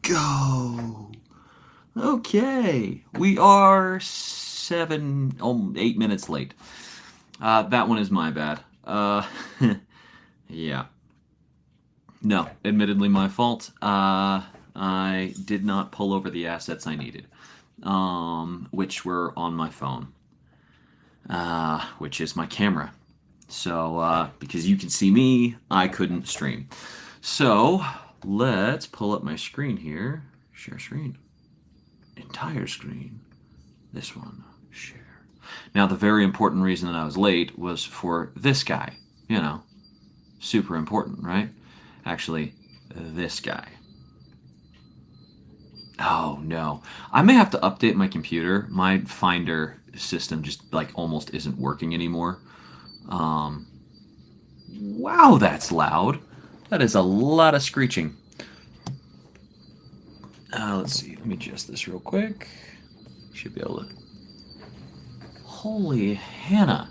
go. Okay, we are 8 minutes late. That one is my bad. Yeah. No, admittedly my fault. I did not pull over the assets I needed, which were on my phone, which is my camera. So, because you can see me, I couldn't stream. So, let's pull up my screen here. Share screen. Entire screen. This one. Share. Now, the very important reason that I was late was for this guy. You know, super important, right? Actually, this guy. Oh no. I may have to update my computer. My Finder system just like almost isn't working anymore. Um, wow, that's loud. That is a lot of screeching. Let's see. Let me adjust this real quick. Should be able to. Holy Hannah.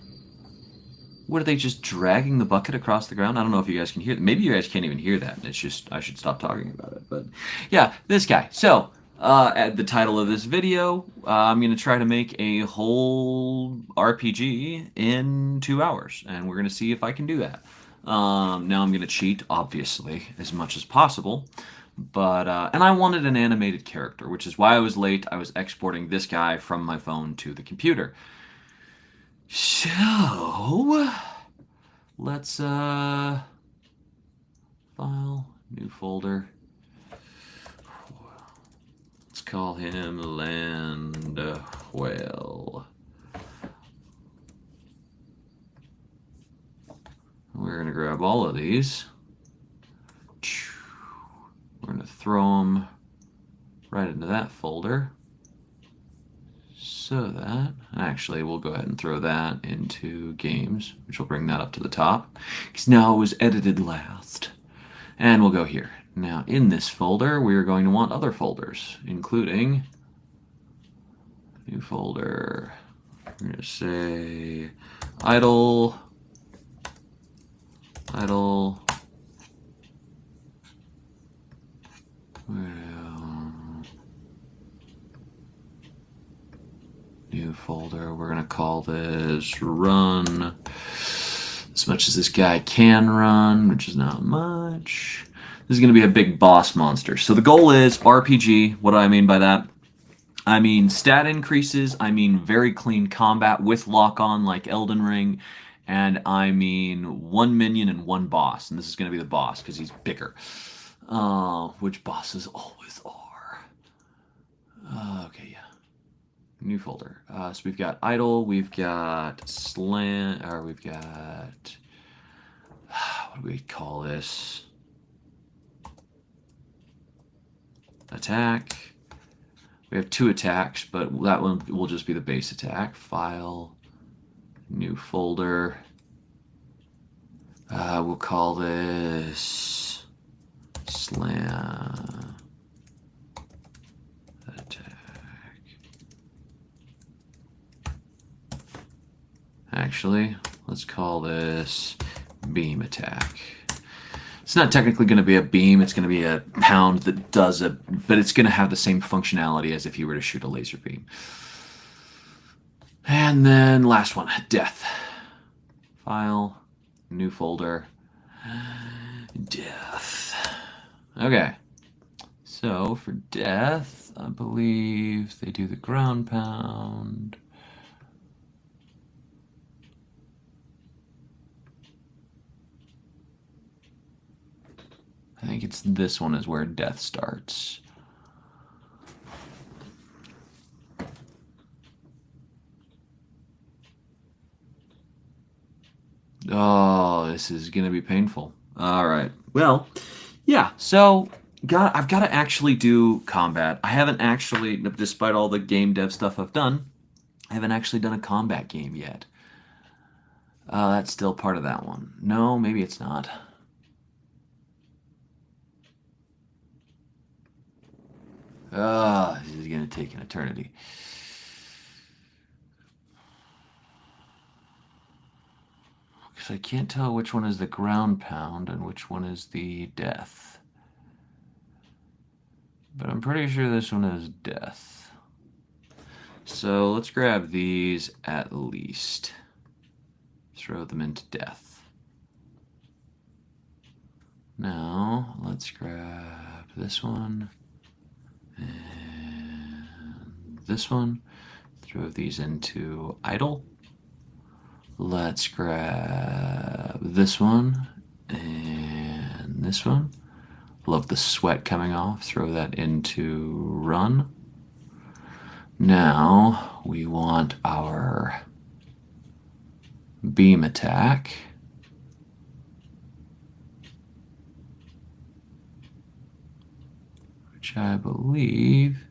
What are they just dragging the bucket across the ground? I don't know if you guys can hear that. Maybe you guys can't even hear that. It's just I should stop talking about it. But yeah, this guy. So at the title of this video, I'm gonna try to make a whole RPG in 2 hours, and we're gonna see if I can do that. Now I'm gonna cheat, obviously, as much as possible. But and I wanted an animated character, which is why I was late. I was exporting this guy from my phone to the computer. So let's file, new folder. Let's call him Land Whale. We're gonna grab all of these. We're gonna throw them right into that folder. So that, actually, we'll go ahead and throw that into games, which will bring that up to the top, because now it was edited last. And we'll go here. Now, in this folder, we are going to want other folders, including new folder. We're going to say idle, idle. New folder. We're going to call this run as much as this guy can run, which is not much. This is going to be a big boss monster. So the goal is RPG. What do I mean by that? I mean stat increases. I mean very clean combat with lock-on like Elden Ring. And I mean one minion and one boss. And this is going to be the boss because he's bigger. Which bosses always are. Okay, yeah. New folder. So we've got idle, we've got slant, or we've got, what do we call this? Attack. We have 2 attacks, but that one will just be the base attack. File, new folder. We'll call this slant. Actually, let's call this beam attack. It's not technically going to be a beam, it's going to be a pound that does it, but it's going to have the same functionality as if you were to shoot a laser beam. And then last one, death. File, new folder, death. Okay, so for death, I believe they do the ground pound. I think it's this one is where death starts. Oh, this is gonna be painful. All right. Well, yeah. So, I've got to actually do combat. I haven't actually, despite all the game dev stuff I've done, I haven't actually done a combat game yet. That's still part of that one. No, maybe it's not. This is going to take an eternity. Because I can't tell which one is the ground pound and which one is the death. But I'm pretty sure this one is death. So let's grab these at least. Throw them into death. Now, let's grab this one and this one. Throw these into idle. Let's grab this one and this one. Love the sweat coming off. Throw that into run. Now we want our beam attack. Which I believe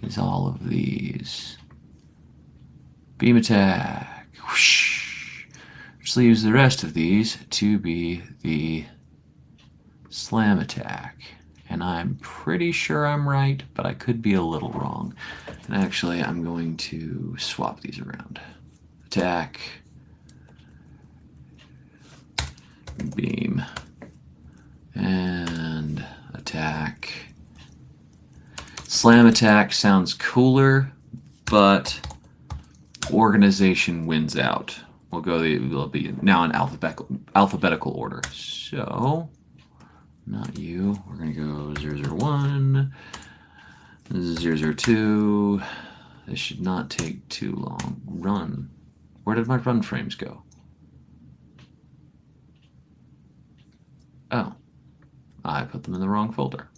is all of these. Beam attack. Whoosh. Which leaves the rest of these to be the slam attack. And I'm pretty sure I'm right, but I could be a little wrong. And actually, I'm going to swap these around. Attack. Beam. And attack. Slam attack sounds cooler, but organization wins out. We'll be now in alphabetical order. So, not you. We're going to go 001, 002. This should not take too long. Run. Where did my run frames go? Oh, I put them in the wrong folder.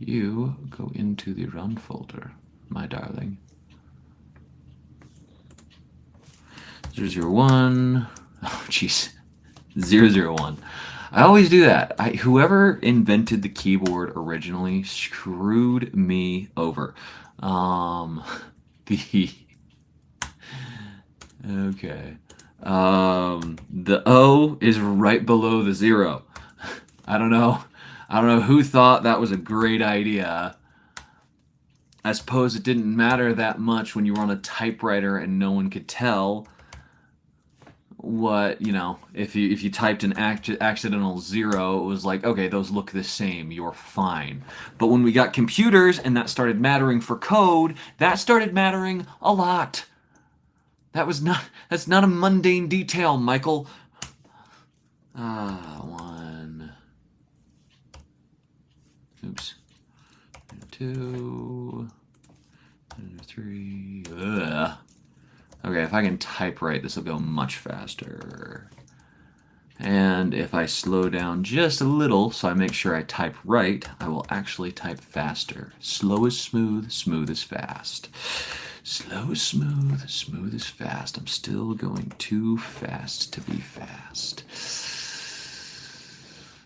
You go into the run folder, my darling. 001. Oh, jeez. 001. I always do that. Whoever invented the keyboard originally screwed me over. Okay. The O is right below the 0. I don't know who thought that was a great idea. I suppose it didn't matter that much when you were on a typewriter and no one could tell what, if you typed an accidental 0, it was like, okay, those look the same, you're fine. But when we got computers and that started mattering for code, that started mattering a lot. That's not a mundane detail, Michael. 1. Oops. 2. 3. Ugh. Okay, if I can type right, this will go much faster. And if I slow down just a little, so I make sure I type right, I will actually type faster. Slow is smooth, smooth is fast. Slow is smooth, smooth is fast. I'm still going too fast to be fast.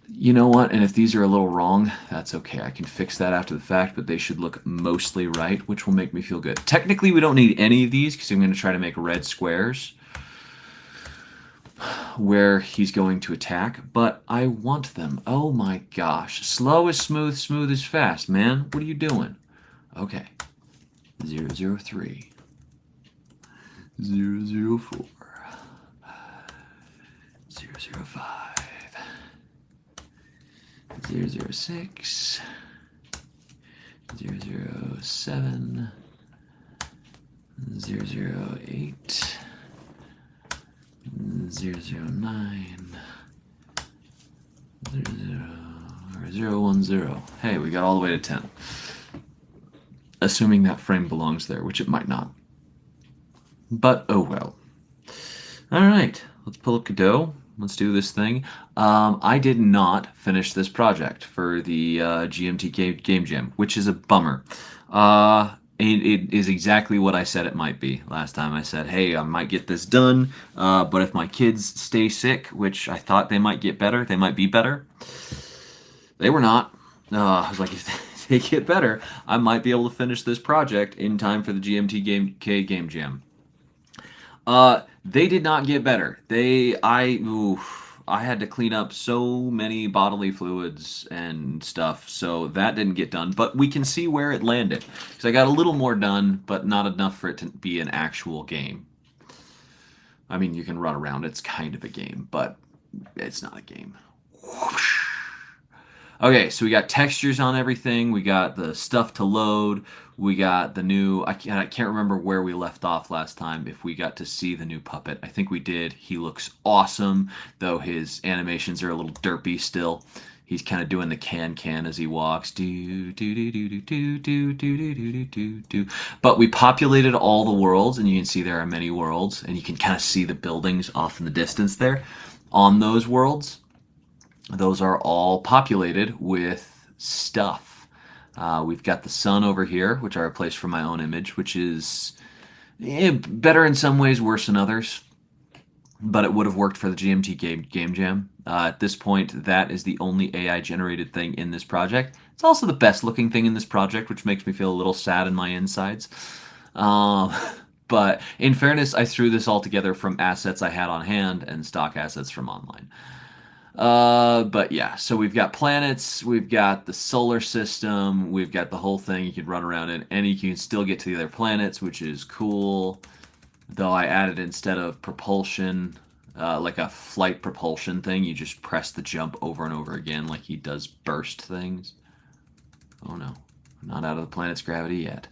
You know what? And if these are a little wrong, that's okay. I can fix that after the fact, but they should look mostly right, which will make me feel good. Technically, we don't need any of these because I'm going to try to make red squares where he's going to attack, but I want them. Oh my gosh. Slow is smooth, smooth is fast, man. What are you doing? Okay. 003. 004. 005. 006. 007. 008. 009. 010. Hey, we got all the way to 10. Assuming that frame belongs there, which it might not. But oh well. Alright, let's pull up Godot. Let's do this thing. I did not finish this project for the GMT Game Jam, which is a bummer. It is exactly what I said it might be last time. I said, hey, I might get this done, but if my kids stay sick, which I thought they might get better, they might be better. They were not. I was like, if they get better, I might be able to finish this project in time for the GMT Game Jam. They did not get better. I had to clean up so many bodily fluids and stuff, so that didn't get done. But we can see where it landed. Because I got a little more done, but not enough for it to be an actual game. I mean, you can run around. It's kind of a game, but it's not a game. Whoosh. Okay, so we got textures on everything. We got the stuff to load. We got the new. I can't remember where we left off last time. If we got to see the new puppet, I think we did. He looks awesome, though his animations are a little derpy still. He's kind of doing the can as he walks. Do do do do do do do do do do do do. But we populated all the worlds, and you can see there are many worlds, and you can kind of see the buildings off in the distance there. On those worlds, those are all populated with stuff. We've got the sun over here, which I replaced from my own image, which is better in some ways, worse in others. But it would have worked for the GMT Game Jam. At this point, that is the only AI generated thing in this project. It's also the best looking thing in this project, which makes me feel a little sad in my insides. Um, but in fairness, I threw this all together from assets I had on hand and stock assets from online. But yeah, so we've got planets, we've got the solar system, we've got the whole thing you can run around in, and you can still get to the other planets, which is cool. Though I added instead of propulsion, like a flight propulsion thing, you just press the jump over and over again like he does burst things. Oh no, not out of the planet's gravity yet.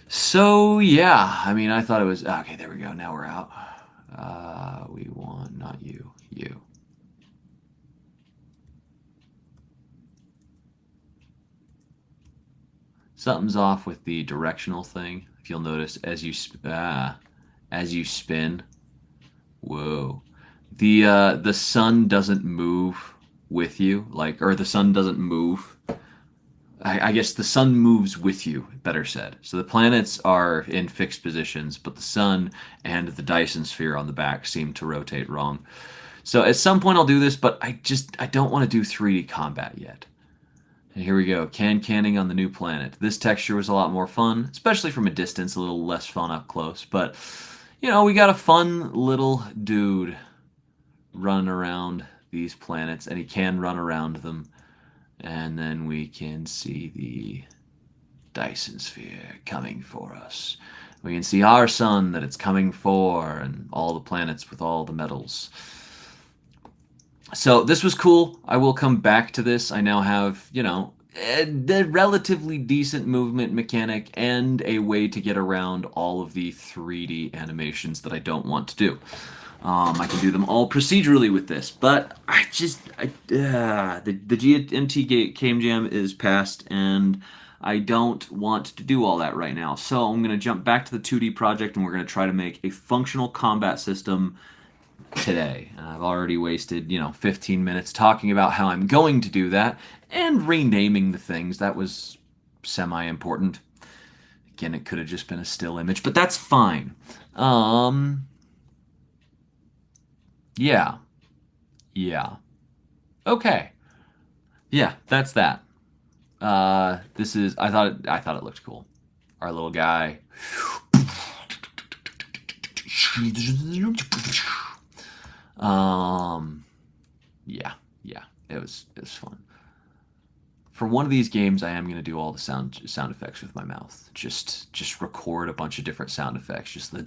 So yeah, I mean, I thought it was okay. There we go. Now we're out. We want not you, you. Something's off with the directional thing. If you'll notice, as you spin, whoa, the sun doesn't move with you, like, or the sun doesn't move. I guess the sun moves with you, better said. So the planets are in fixed positions, but the sun and the Dyson sphere on the back seem to rotate wrong. So at some point I'll do this, but I don't want to do 3D combat yet. And here we go, canning on the new planet. This texture was a lot more fun, especially from a distance, a little less fun up close. But, you know, we got a fun little dude running around these planets, and he can run around them. And then we can see the Dyson sphere coming for us. We can see our sun that it's coming for, and all the planets with all the metals. So this was cool. I will come back to this. I now have, you know, a relatively decent movement mechanic and a way to get around all of the 3D animations that I don't want to do. I can do them all procedurally with this, but the GMT Game Jam is past, and I don't want to do all that right now. So I'm going to jump back to the 2D project, and we're going to try to make a functional combat system today. I've already wasted, 15 minutes talking about how I'm going to do that and renaming the things. That was semi-important. Again, it could have just been a still image, but that's fine. Yeah. Yeah. Okay. Yeah, that's that. This is I thought it looked cool. Our little guy. Yeah, yeah, it was fun. For one of these games, I am gonna do all the sound effects with my mouth. Just record a bunch of different sound effects. Just the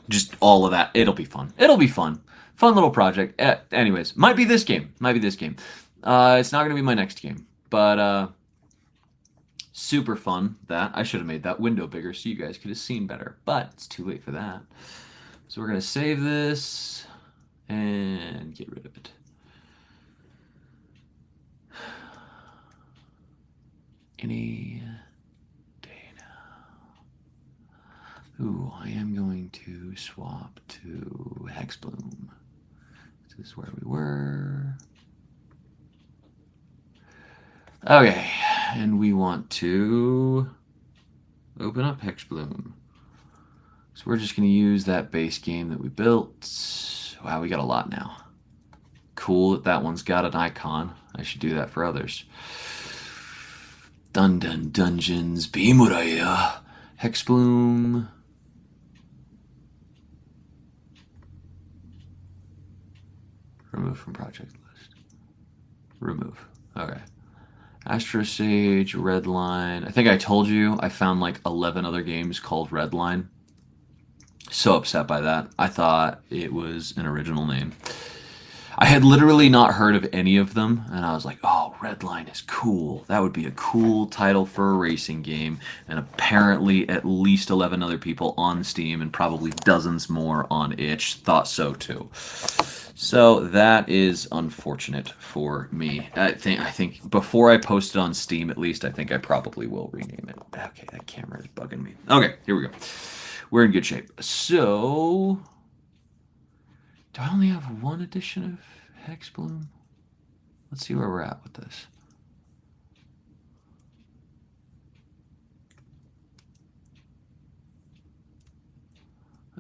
just all of that. It'll be fun. It'll be fun. Fun little project. Anyways, might be this game. Might be this game. It's not gonna be my next game, but super fun. That I should have made that window bigger so you guys could have seen better, but it's too late for that. So we're gonna save this and get rid of it. Any day now. Ooh, I am going to swap to Hexbloom. This is where we were. Okay, and we want to open up Hexbloom. So we're just going to use that base game that we built. Wow, we got a lot now. Cool that that one's got an icon. I should do that for others. Dun Dun Dungeons, Bimuraya, Hexbloom. Remove from project list. Remove. Okay. Astro Sage, Redline. I think I told you I found like 11 other games called Redline. So upset by that. I thought it was an original name. I had literally not heard of any of them, and I was like, oh, Redline is cool. That would be a cool title for a racing game. And apparently, at least 11 other people on Steam and probably dozens more on itch thought so too. So that is unfortunate for me. I think before I post it on Steam, at least, I think I probably will rename it. Okay, that camera is bugging me. Okay, here we go. We're in good shape. So, do I only have one edition of Hexbloom? Let's see where we're at with this.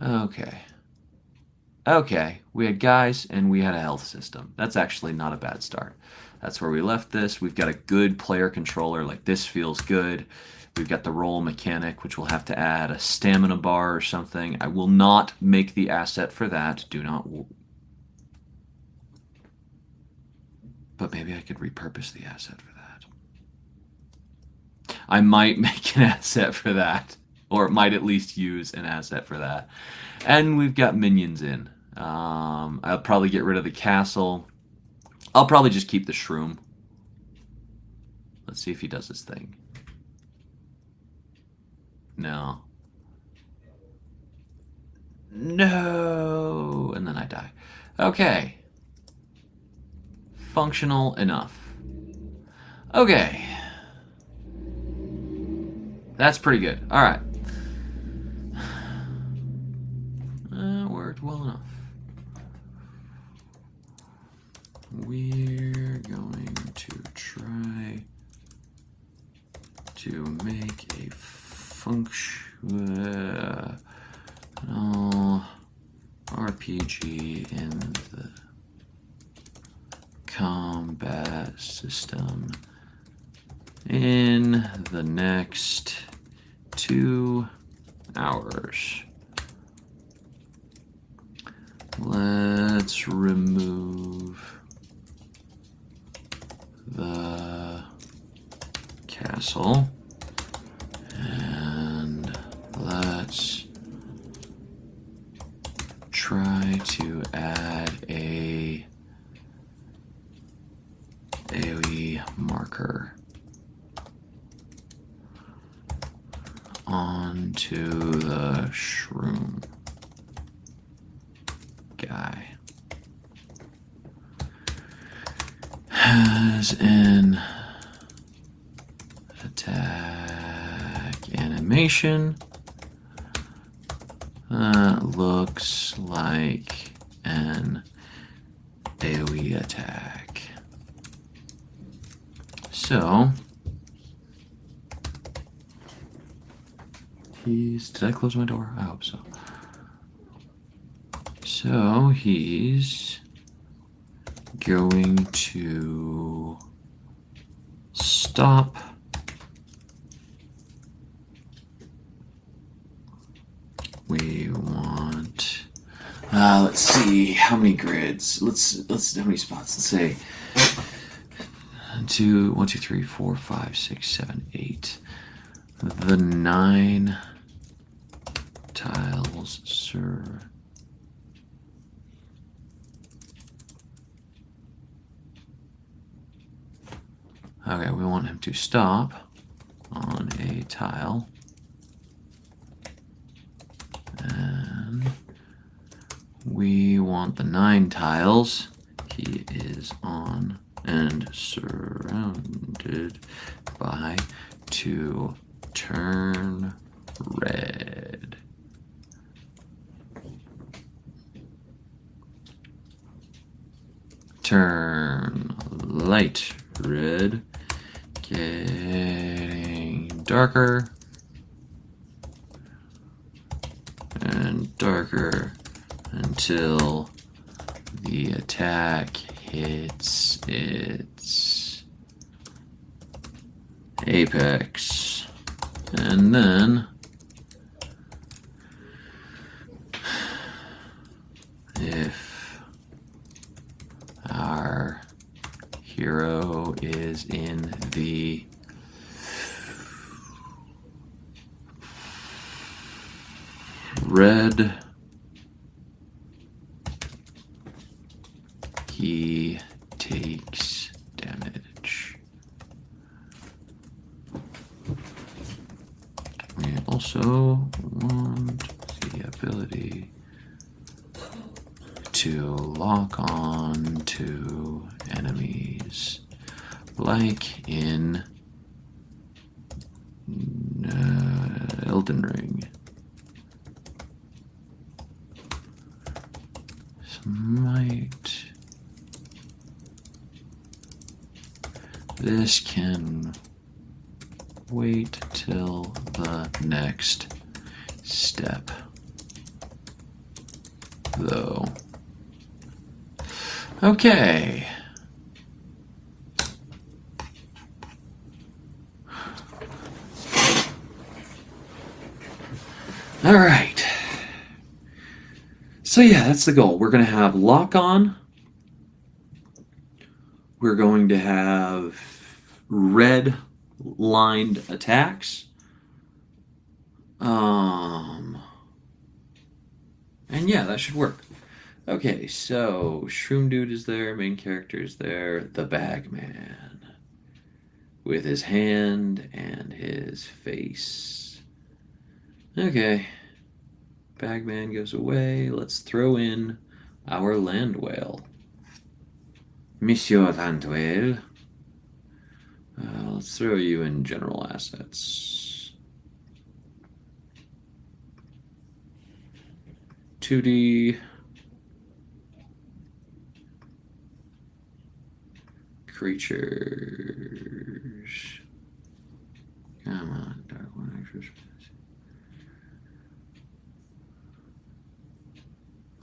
Okay. Okay, we had guys and we had a health system. That's actually not a bad start. That's where we left this. We've got a good player controller, like this feels good. We've got the roll mechanic, which we'll have to add a stamina bar or something. I will not make the asset for that. Do not. But maybe I could repurpose the asset for that. I might make an asset for that, or might at least use an asset for that. And we've got minions in. I'll probably get rid of the castle. I'll probably just keep the shroom. Let's see if he does his thing. No. No! And then I die. Okay. Functional enough. Okay. That's pretty good. Alright. Worked well enough. We're going to try to make a functional RPG in the combat system in the next 2 hours. Let's remove the castle and let's try to add a AoE marker onto the shroom guy. Has an attack animation. Looks like an AoE attack. So, did I close my door? I hope so. So he's going to stop. We want, let's see, how many grids? Let's how many spots? Let's say 1, 2, 3, 4, 5, 6, 7, 8. The 9 tiles, sir. Okay, we want him to stop on a tile. And we want the 9 tiles. He is on and surrounded by to turn red. Turn light red. Getting darker and darker until the attack hits its apex. And then if our hero is in the red he takes damage. We also want the ability to lock on to enemies, like in Elden Ring. Smite. This can wait till the next step, though. Okay. All right. So yeah, that's the goal. We're going to have lock on. We're going to have red lined attacks. And yeah, that should work. Okay, so Shroom Dude is there, main character is there, the Bagman with his hand and his face. Okay, Bagman goes away. Let's throw in our Land Whale. Monsieur Land Whale. Let's throw you in general assets. 2D. Creatures. Come on, Dark One Extras.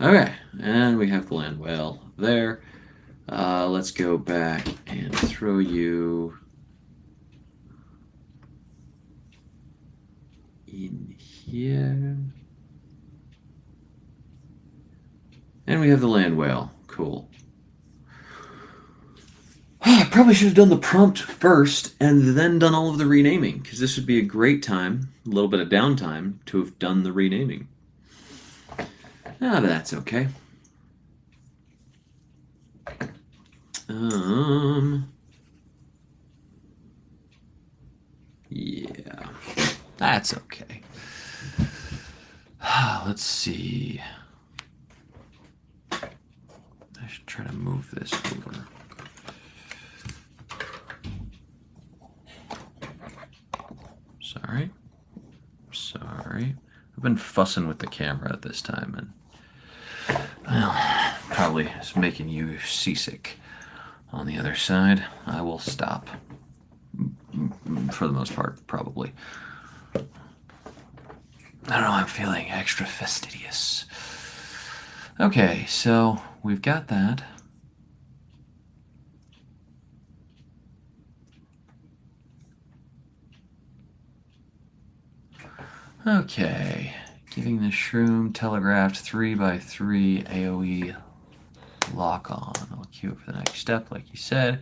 Okay, and we have the Land Whale there. Let's go back and throw you in here. And we have the Land Whale. Cool. I probably should have done the prompt first and then done all of the renaming, because this would be a great time, a little bit of downtime, to have done the renaming. Ah, but that's okay. Yeah, that's okay. Let's see. I should try to move this over. Sorry. I've been fussing with the camera at this time, and well, probably it's making you seasick. On the other side, I will stop. For the most part, probably. I don't know, I'm feeling extra fastidious. Okay, so we've got that. Okay, giving the Shroom telegraphed 3x3 AoE lock on. I'll queue it for the next step, like you said.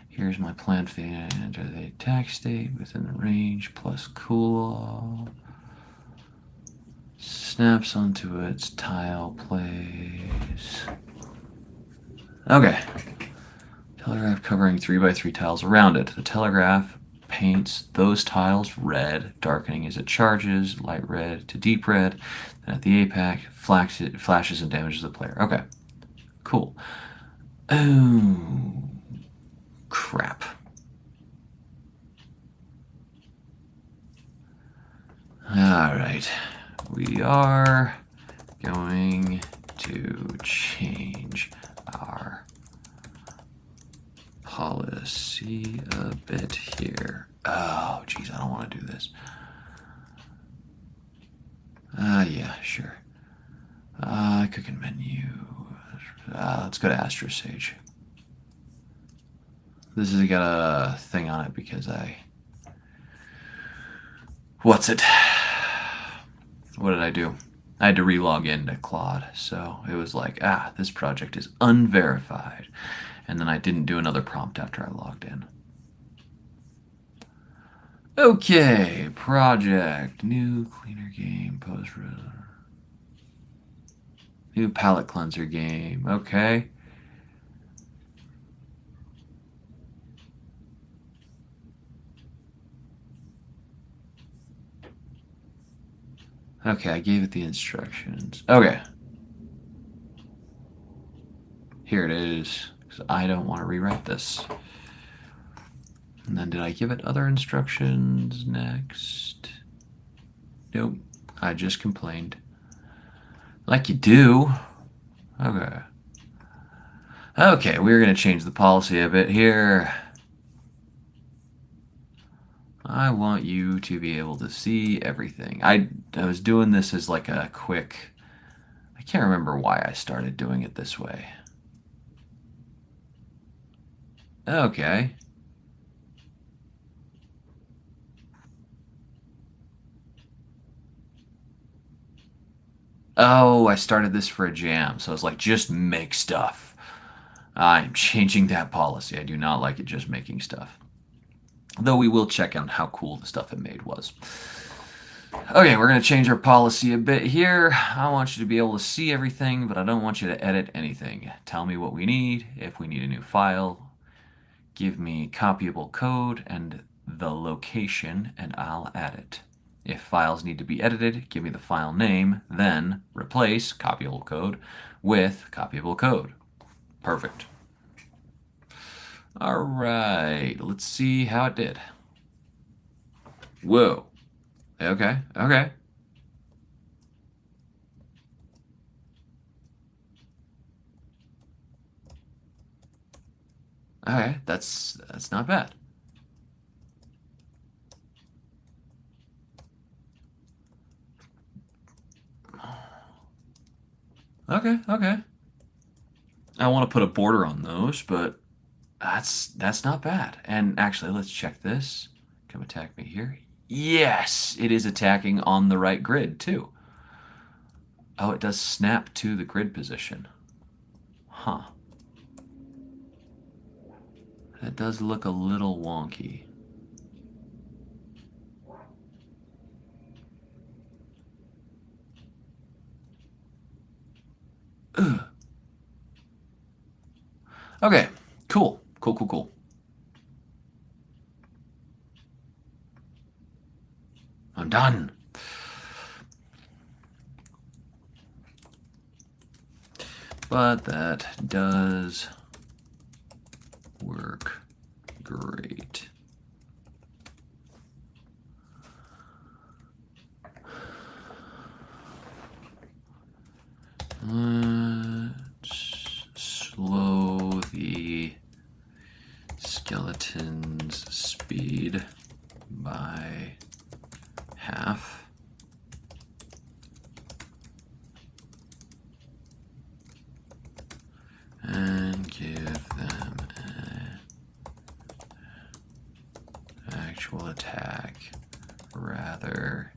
Here's my plan for the enter the attack state within the range plus cool. Snaps onto its tile plays. Okay. Telegraph covering 3x3 tiles around it. The telegraph paints those tiles red, darkening as it charges, light red to deep red. Then at the apex, flashes and damages the player. Okay, cool. Oh, crap. All right, we are going to change our policy a bit here. Oh, geez, I don't want to do this. Yeah, sure. Cooking menu. Let's go to Astro Sage. This has got a thing on it because what's it? What did I do? I had to relog into Claude, so it was like, this project is unverified. And then I didn't do another prompt after I logged in. Okay, project, new cleaner game, post, new palette cleanser game, okay. Okay, I gave it the instructions. Okay. Here it is. Because I don't want to rewrite this. And then did I give it other instructions next? Nope. I just complained. Like you do. Okay. Okay, we're going to change the policy a bit here. I want you to be able to see everything. I was doing this as like a quick... I can't remember why I started doing it this way. Okay. Oh, I started this for a jam, so it's like, just make stuff. I'm changing that policy. I do not like it just making stuff. Though we will check on how cool the stuff it made was. Okay, we're going to change our policy a bit here. I want you to be able to see everything, but I don't want you to edit anything. Tell me what we need. If we need a new file, give me copyable code and the location, and I'll add it. If files need to be edited, give me the file name, then replace copyable code with copyable code. Perfect. All right, let's see how it did. Whoa. Okay, okay. Okay, that's not bad. Okay, okay. I want to put a border on those, but that's not bad. And actually, let's check this. Come attack me here. Yes, it is attacking on the right grid too. Oh, it does snap to the grid position. Huh. That does look a little wonky. Ugh. Okay, cool. Cool, cool, cool. I'm done. But that does work great. Let's slow the skeleton's speed by half. And give them an actual attack rather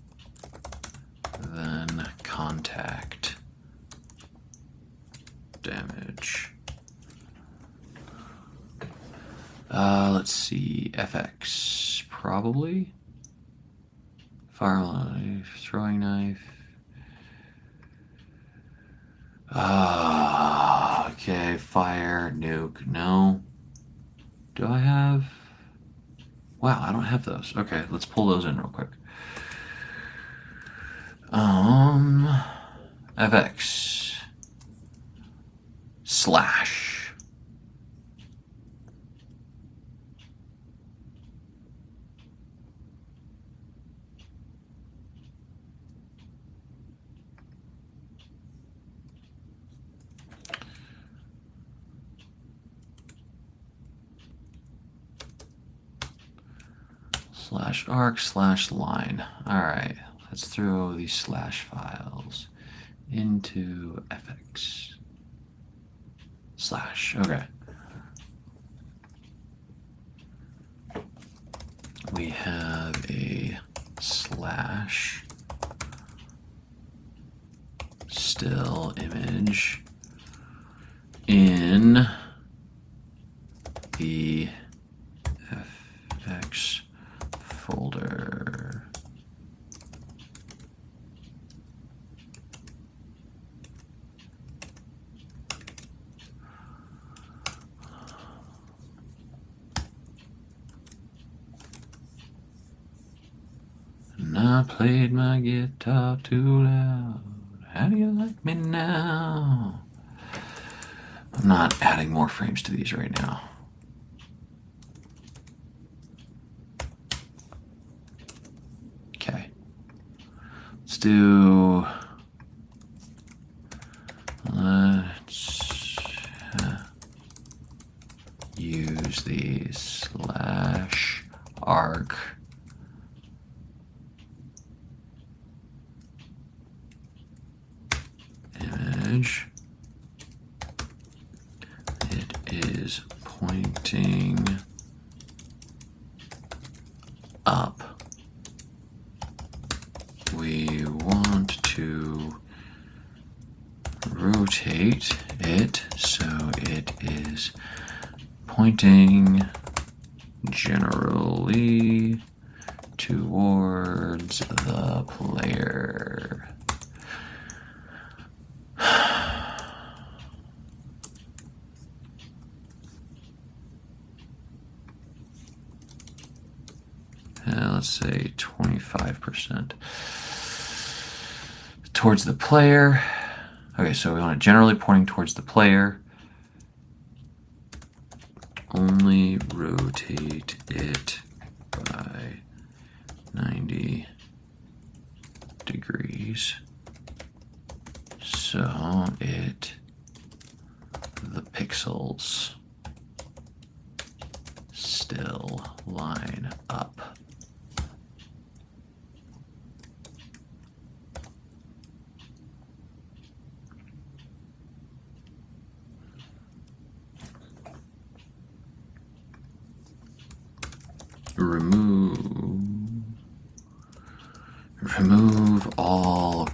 than contact damage. Let's see. FX, probably. Fire knife, throwing knife. Okay, fire, nuke, no. Do I have... Wow, I don't have those. Okay, let's pull those in real quick. FX. Slash. Slash arc slash line. All right, let's throw these slash files into FX. Slash, okay. We have a slash still image in the FX folder. I played my guitar too loud. How do you like me now? I'm not adding more frames to these right now. Okay. Let's do... Let's use the /arc image. It is pointing up. We want to rotate it so it is pointing generally towards the player. Let's say 25% towards the player. Okay, so we want it generally pointing towards the player. Only rotate it by 90 degrees so the pixels still line up. Remove all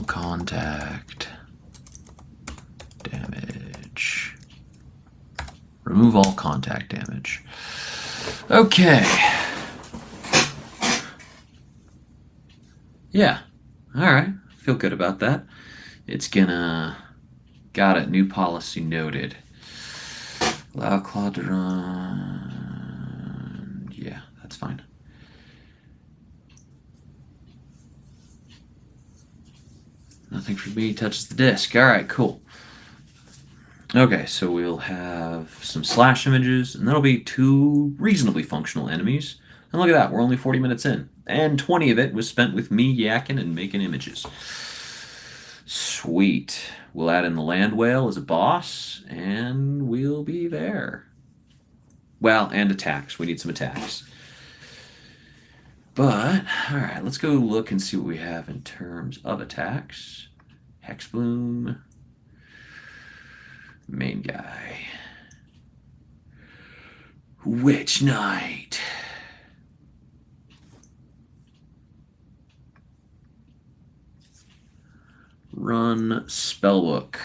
contact damage. Remove all contact damage. Okay. Yeah. All right. Feel good about that. It's gonna... Got it. New policy noted. Allow Claude to run. Yeah, that's fine. Nothing for me touches the disk. All right, cool. Okay, so we'll have some slash images, and that'll be 2 reasonably functional enemies. And look at that, we're only 40 minutes in. And 20 of it was spent with me yakking and making images. Sweet. We'll add in the land whale as a boss, and we'll be there. Well, and attacks. We need some attacks. But, alright, let's go look and see what we have in terms of attacks. Hexbloom. Main guy. Witch Knight. Run spellbook.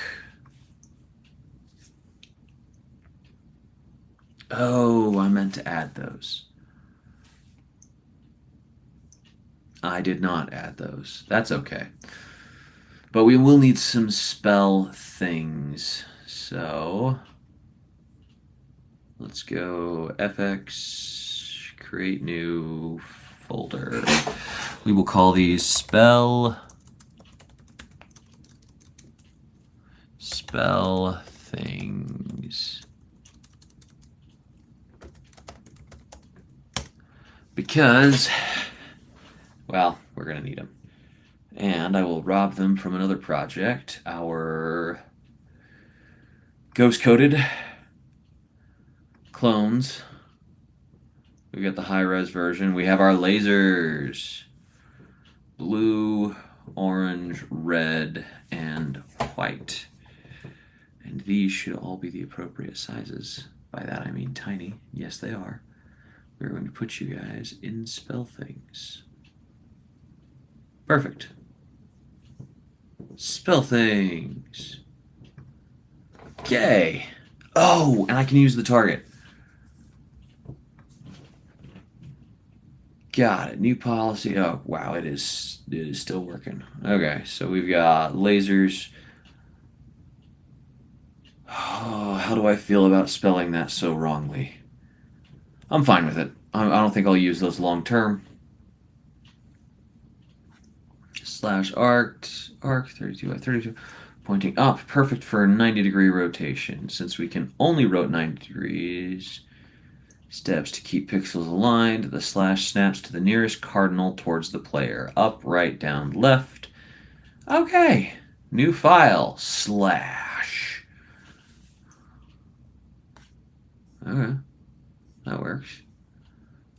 Oh, I meant to add those. I did not add those. That's okay. But we will need some spell things. So let's go FX, create new folder. We will call these spell things. Because, well, we're going to need them. And I will rob them from another project, our ghost-coded clones. We've got the high-res version. We have our lasers. Blue, orange, red, and white. And these should all be the appropriate sizes. By that I mean tiny. Yes, they are. We're going to put you guys in spell things. Perfect. Spell things. Yay. Oh, and I can use the target. Got it. New policy. Oh, wow, it is still working. Okay, so we've got lasers. Oh, how do I feel about spelling that so wrongly? I'm fine with it. I don't think I'll use those long term. Slash arc 32 by 32, pointing up, perfect for a 90-degree rotation. Since we can only rotate 90 degrees, steps to keep pixels aligned. The slash snaps to the nearest cardinal towards the player. Up, right, down, left. Okay. New file. Slash. Okay. That works.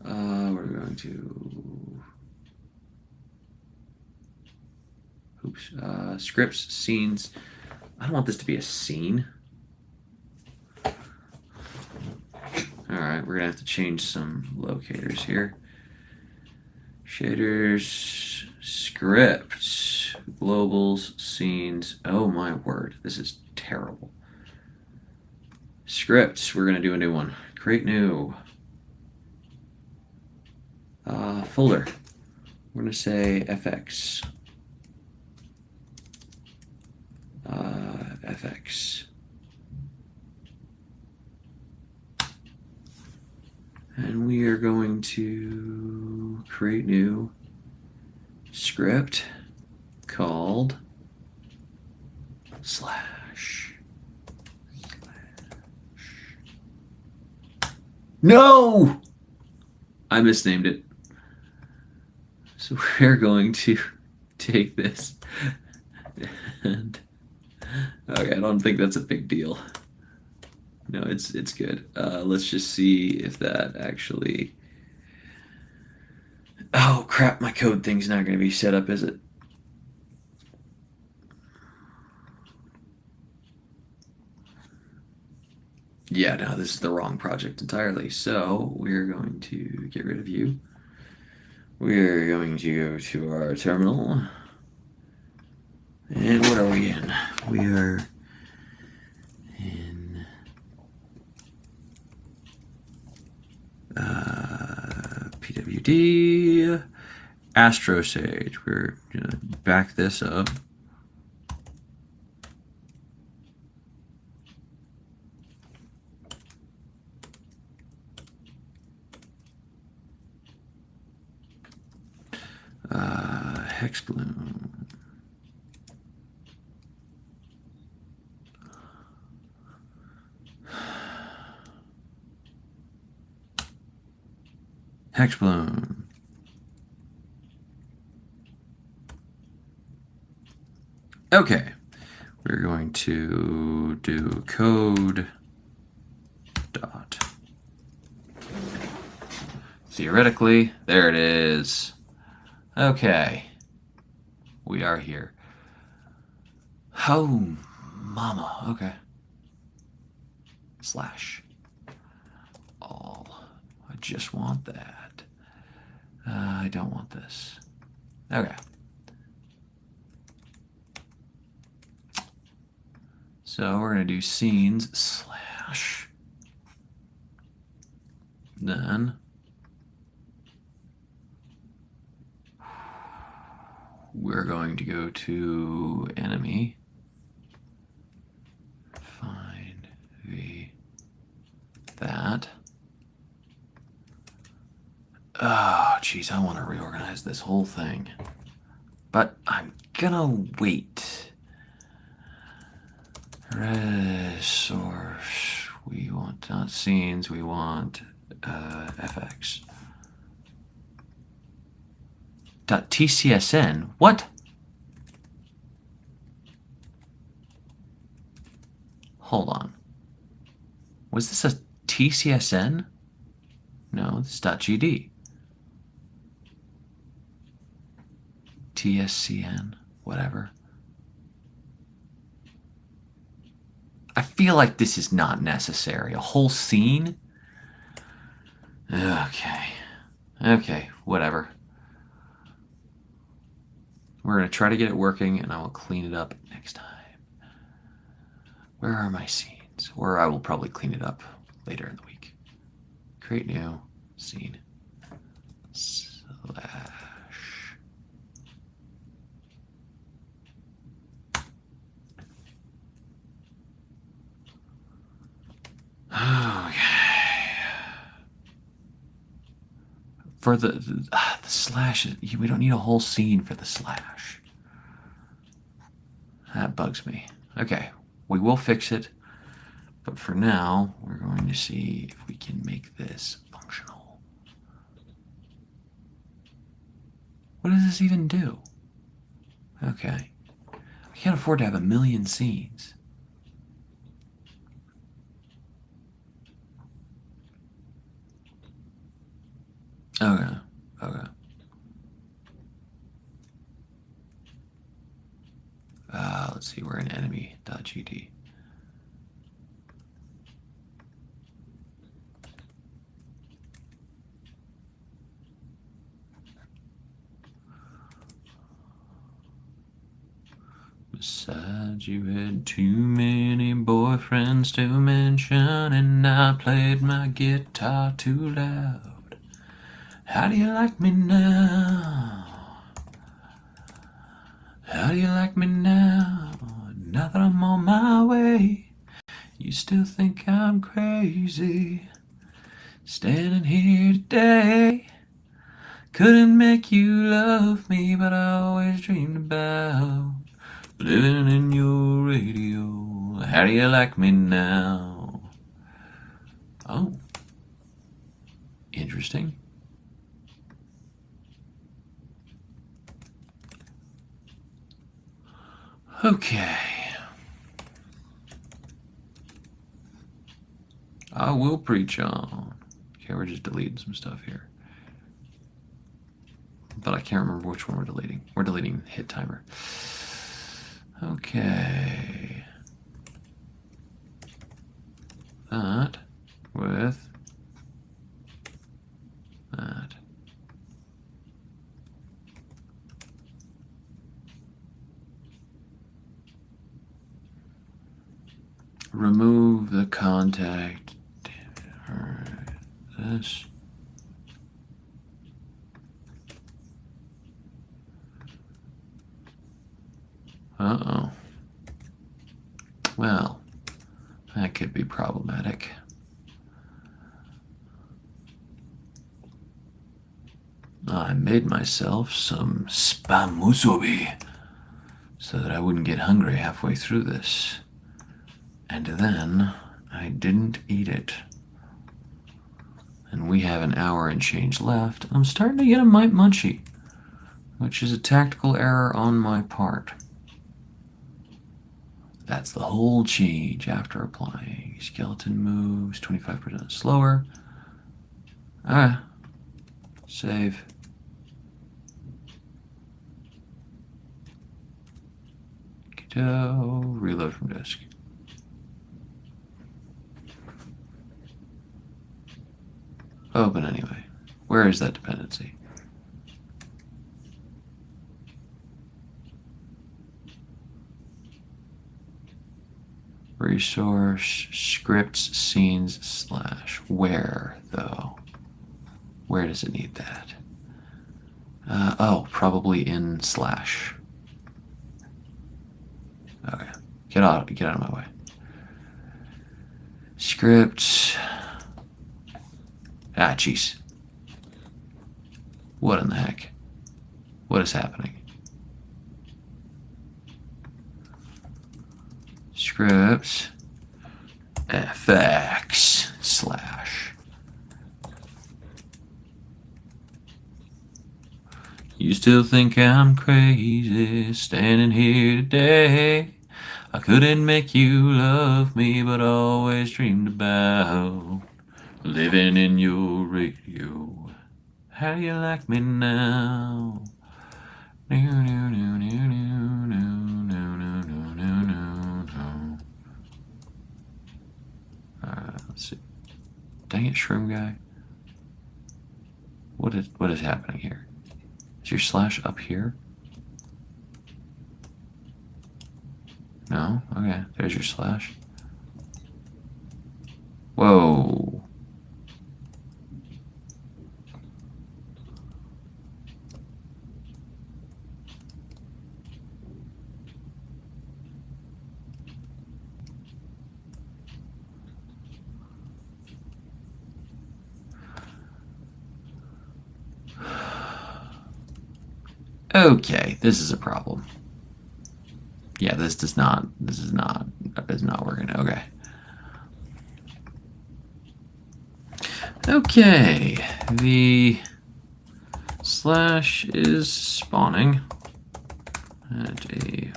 We're going to... Oops. Scripts, scenes. I don't want this to be a scene. Alright, we're going to have to change some locators here. Shaders, scripts, globals, scenes. Oh my word, this is terrible. Scripts, we're going to do a new one. Create new. Folder. We're going to say FX. FX. And we are going to create new script called slash. No! I misnamed it. So we're going to take this and okay, I don't think that's a big deal. No, it's good. Let's just see if that actually... Oh crap, my code thing's not going to be set up, is it? Yeah, no, this is the wrong project entirely. So we're going to get rid of you. We're going to go to our terminal. And what are we in? We are in PWD Astro Sage. We're gonna back this up. Hexbloom. Hexbloom. Okay, we're going to do code dot. Theoretically, there it is. Okay, we are here. Oh, mama. Okay. Slash. All. I just want that. I don't want this. Okay. So we're going to do scenes slash. Then we're going to go to enemy. Find that. Oh, geez, I want to reorganize this whole thing. But I'm gonna wait. Resource. We want not scenes, we want FX. .tcsn? What? Hold on. Was this a TCSN? No, this is .gd. TSCN, whatever. I feel like this is not necessary. A whole scene? Okay. Okay, whatever. We're going to try to get it working, and I will clean it up next time. Where are my scenes? Or I will probably clean it up later in the week. Create new scene. Slash. Okay. for the slash, we don't need a whole scene for the slash. That bugs me. Okay, we will fix it. But for now, we're going to see if we can make this functional. What does this even do? Okay. I can't afford to have a million scenes. Okay. Okay. Let's see, we're in enemy.gd. Besides, you had too many boyfriends to mention, and I played my guitar too loud. How do you like me now? How do you like me now? Now that I'm on my way, you still think I'm crazy. Standing here today, couldn't make you love me, but I always dreamed about living in your radio. How do you like me now? Oh. Interesting. Okay. I will preach on. Okay, we're just deleting some stuff here. But I can't remember which one we're deleting. We're deleting hit timer. Okay. That with that. Remove the contact. Alright. This. Uh-oh. Well, that could be problematic. I made myself some spam musubi so that I wouldn't get hungry halfway through this. And then I didn't eat it. And we have an hour and change left. I'm starting to get a mite munchy, which is a tactical error on my part. That's the whole change after applying. Skeleton moves 25% slower. Ah, save. Go reload from disk. Open anyway. Where is that dependency? Resource scripts scenes slash. Where though? Where does it need that? Oh, probably in slash. Okay, get out of my way. Scripts. Ah, jeez. What in the heck? What is happening? Scripts. FX slash. You still think I'm crazy standing here today? I couldn't make you love me, but always dreamed about living in your radio. How do you like me now? Let's see. Dang it, Shroom Guy. What is happening here? Is your slash up here? No? Okay, there's your slash. Whoa. Okay, this is a problem. Yeah, this is not working. Okay. Okay, the slash is spawning at a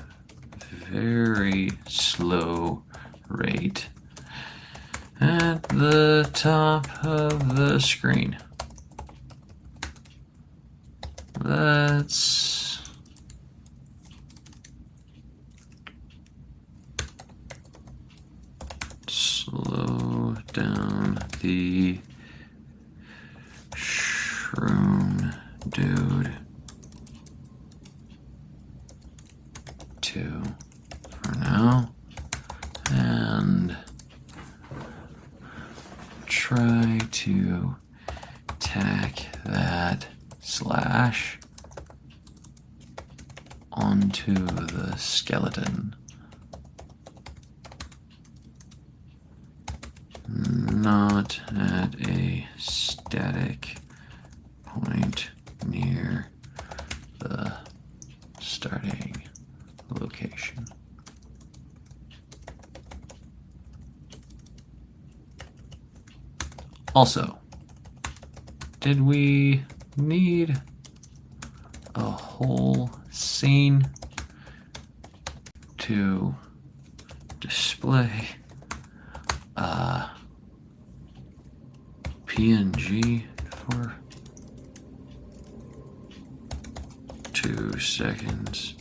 very slow rate at the top of the screen. Let's slow down the Shroom Dude 2 for now, and try to tack that slash onto the skeleton. Not at a static point near the starting location. Also, did we need a whole scene to display PNG for 2 seconds?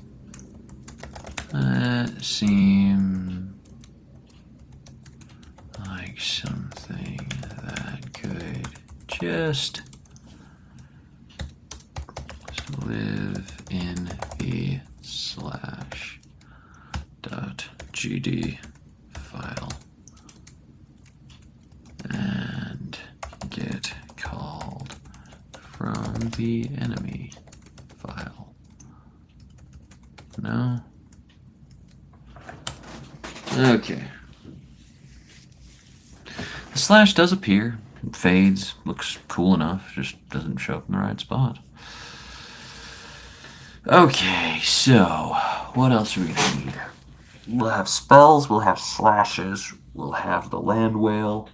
That seems like something that could just live in the /.gd file and get called from the enemy file. No? Okay. The slash does appear, it fades, looks cool enough, just doesn't show up in the right spot. Okay, so what else are we gonna need? We'll have spells, we'll have slashes, we'll have the land whale.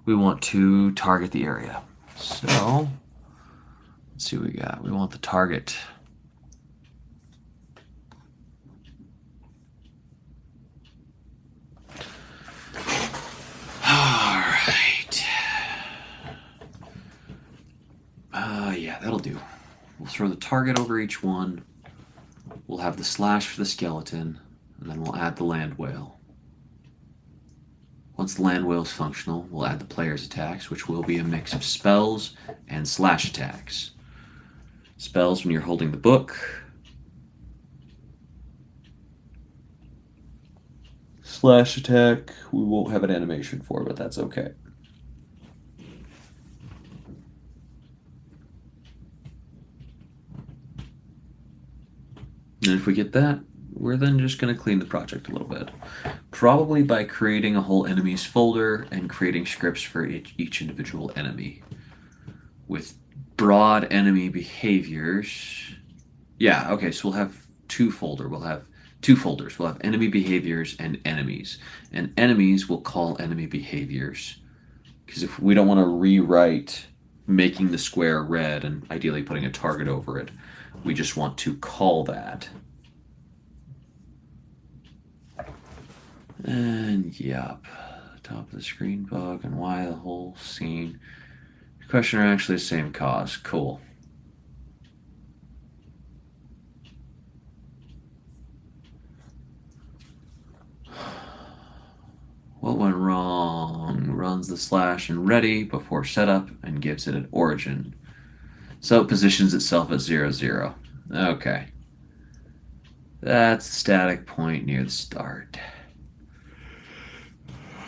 We want to target the area. So let's see what we got. We want the target. Alright. Yeah, that'll do. We'll throw the target over each one. We'll have the slash for the skeleton, and then we'll add the land whale. Once the land whale is functional, we'll add the player's attacks, which will be a mix of spells and slash attacks. Spells when you're holding the book. Slash attack, we won't have an animation for, but that's okay. And if we get that, we're then just going to clean the project a little bit. Probably by creating a whole enemies folder and creating scripts for each individual enemy. With broad enemy behaviors. Yeah, okay, so we'll have two folders. We'll have enemy behaviors and enemies. And enemies will call enemy behaviors. Because if we don't want to rewrite making the square red and ideally putting a target over it, we just want to call that. And yup, top of the screen bug and why the whole scene. The question are actually the same cause. Cool. What went wrong? Runs the slash and ready before setup and gives it an origin. So it positions itself at 0, 0. Okay. That's the static point near the start.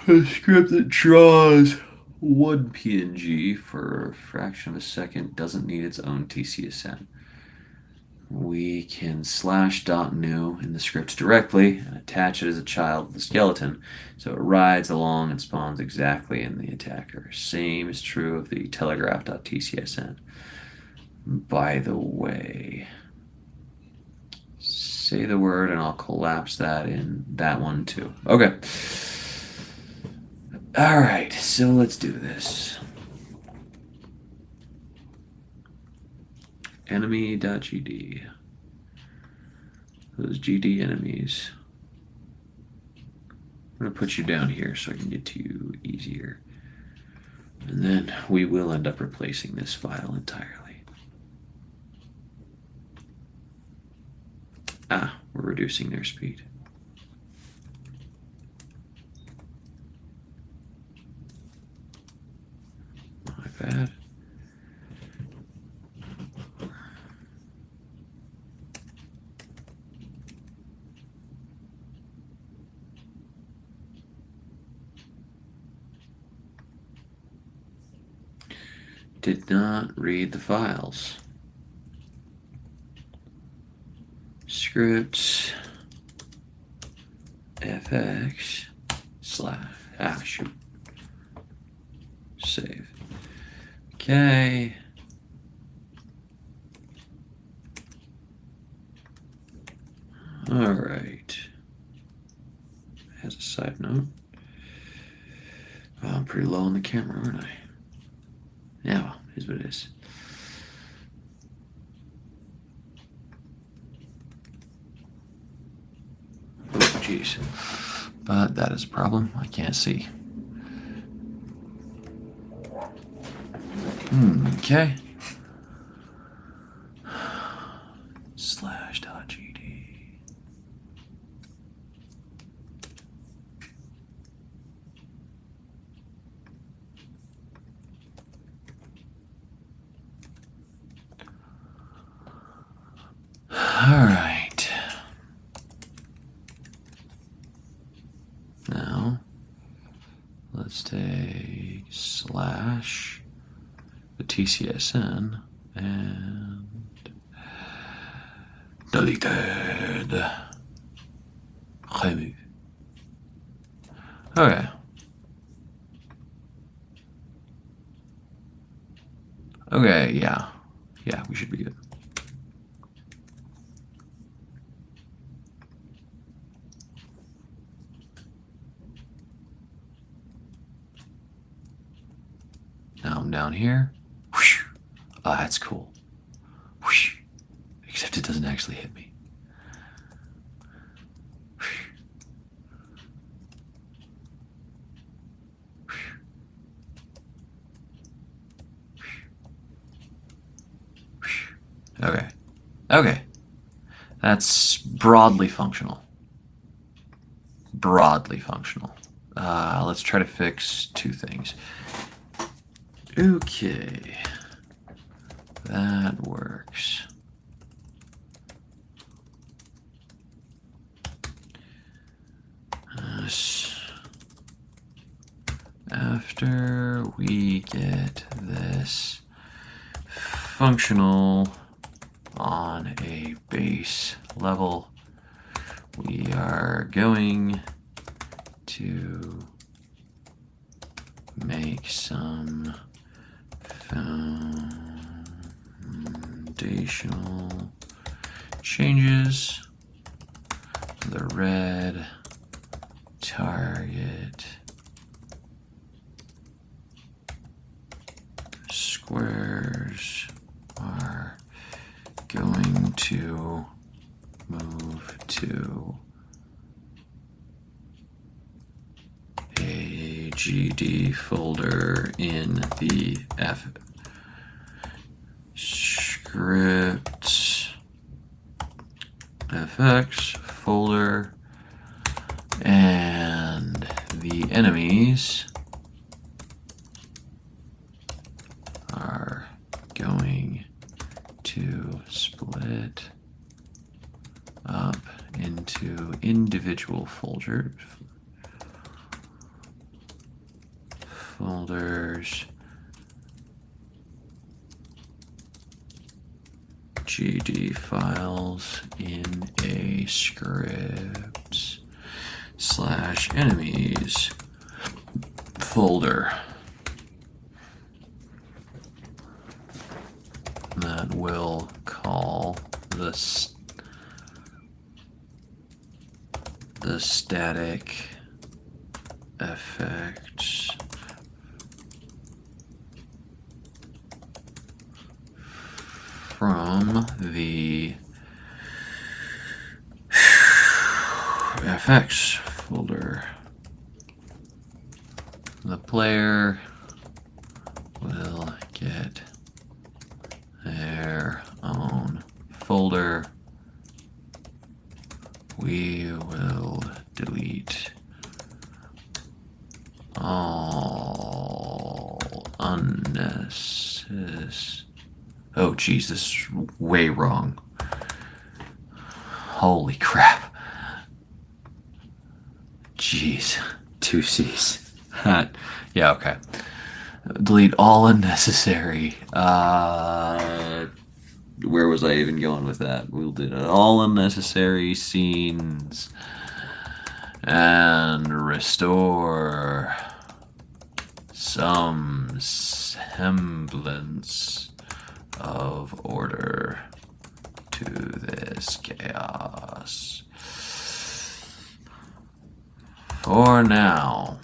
A script that draws one PNG for a fraction of a second doesn't need its own TCSN. We can /.new in the script directly and attach it as a child of the skeleton, so it rides along and spawns exactly in the attacker. Same is true of the telegraph.tcsn. By the way, say the word and I'll collapse that in that one too. Okay. All right, so let's do this. Enemy.gd. Those GD enemies. I'm going to put you down here so I can get to you easier. And then we will end up replacing this file entirely. Ah, we're reducing their speed. My bad. Did not read the files. Scripts fx / shoot. Save. Okay. All right. As a side note, I'm pretty low on the camera, aren't I? Yeah, well, here's what it is. Oh, jeez. But that is a problem. I can't see. Okay. /.gd. All right. Now, let's take slash the TCSN and deleted. Remove. Okay. Okay, yeah. Yeah, we should be good. Now I'm down here. Whoosh. Oh, that's cool. Whoosh. Except it doesn't actually hit me. Whoosh. Whoosh. Okay. Okay. That's broadly functional. Broadly functional. Let's try to fix two things. Okay. That works. After we get this functional on a base level, we are going to make some foundational changes. The red target squares are going to move to a GD folder in the scripts fx folder, and the enemies are going to split up into individual folders. GD files in a scripts / enemies folder that will call this the static effects from the FX folder. The player will get their own folder. We will delete all unnecessary. Oh, geez, this is way wrong. Holy crap. Jeez, 2 C's. Yeah, okay. Delete all unnecessary. Where was I even going with that? We'll do all unnecessary scenes and restore some semblance of order to this chaos. For now,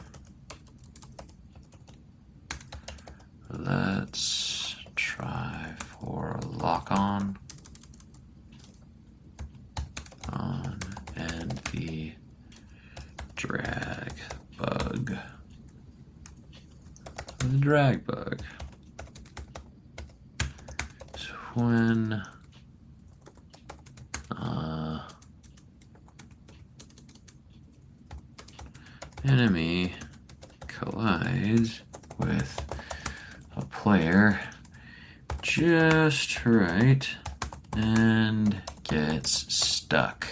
let's try for lock on and the drag bug. The drag bug. So when enemy collides with a player just right and gets stuck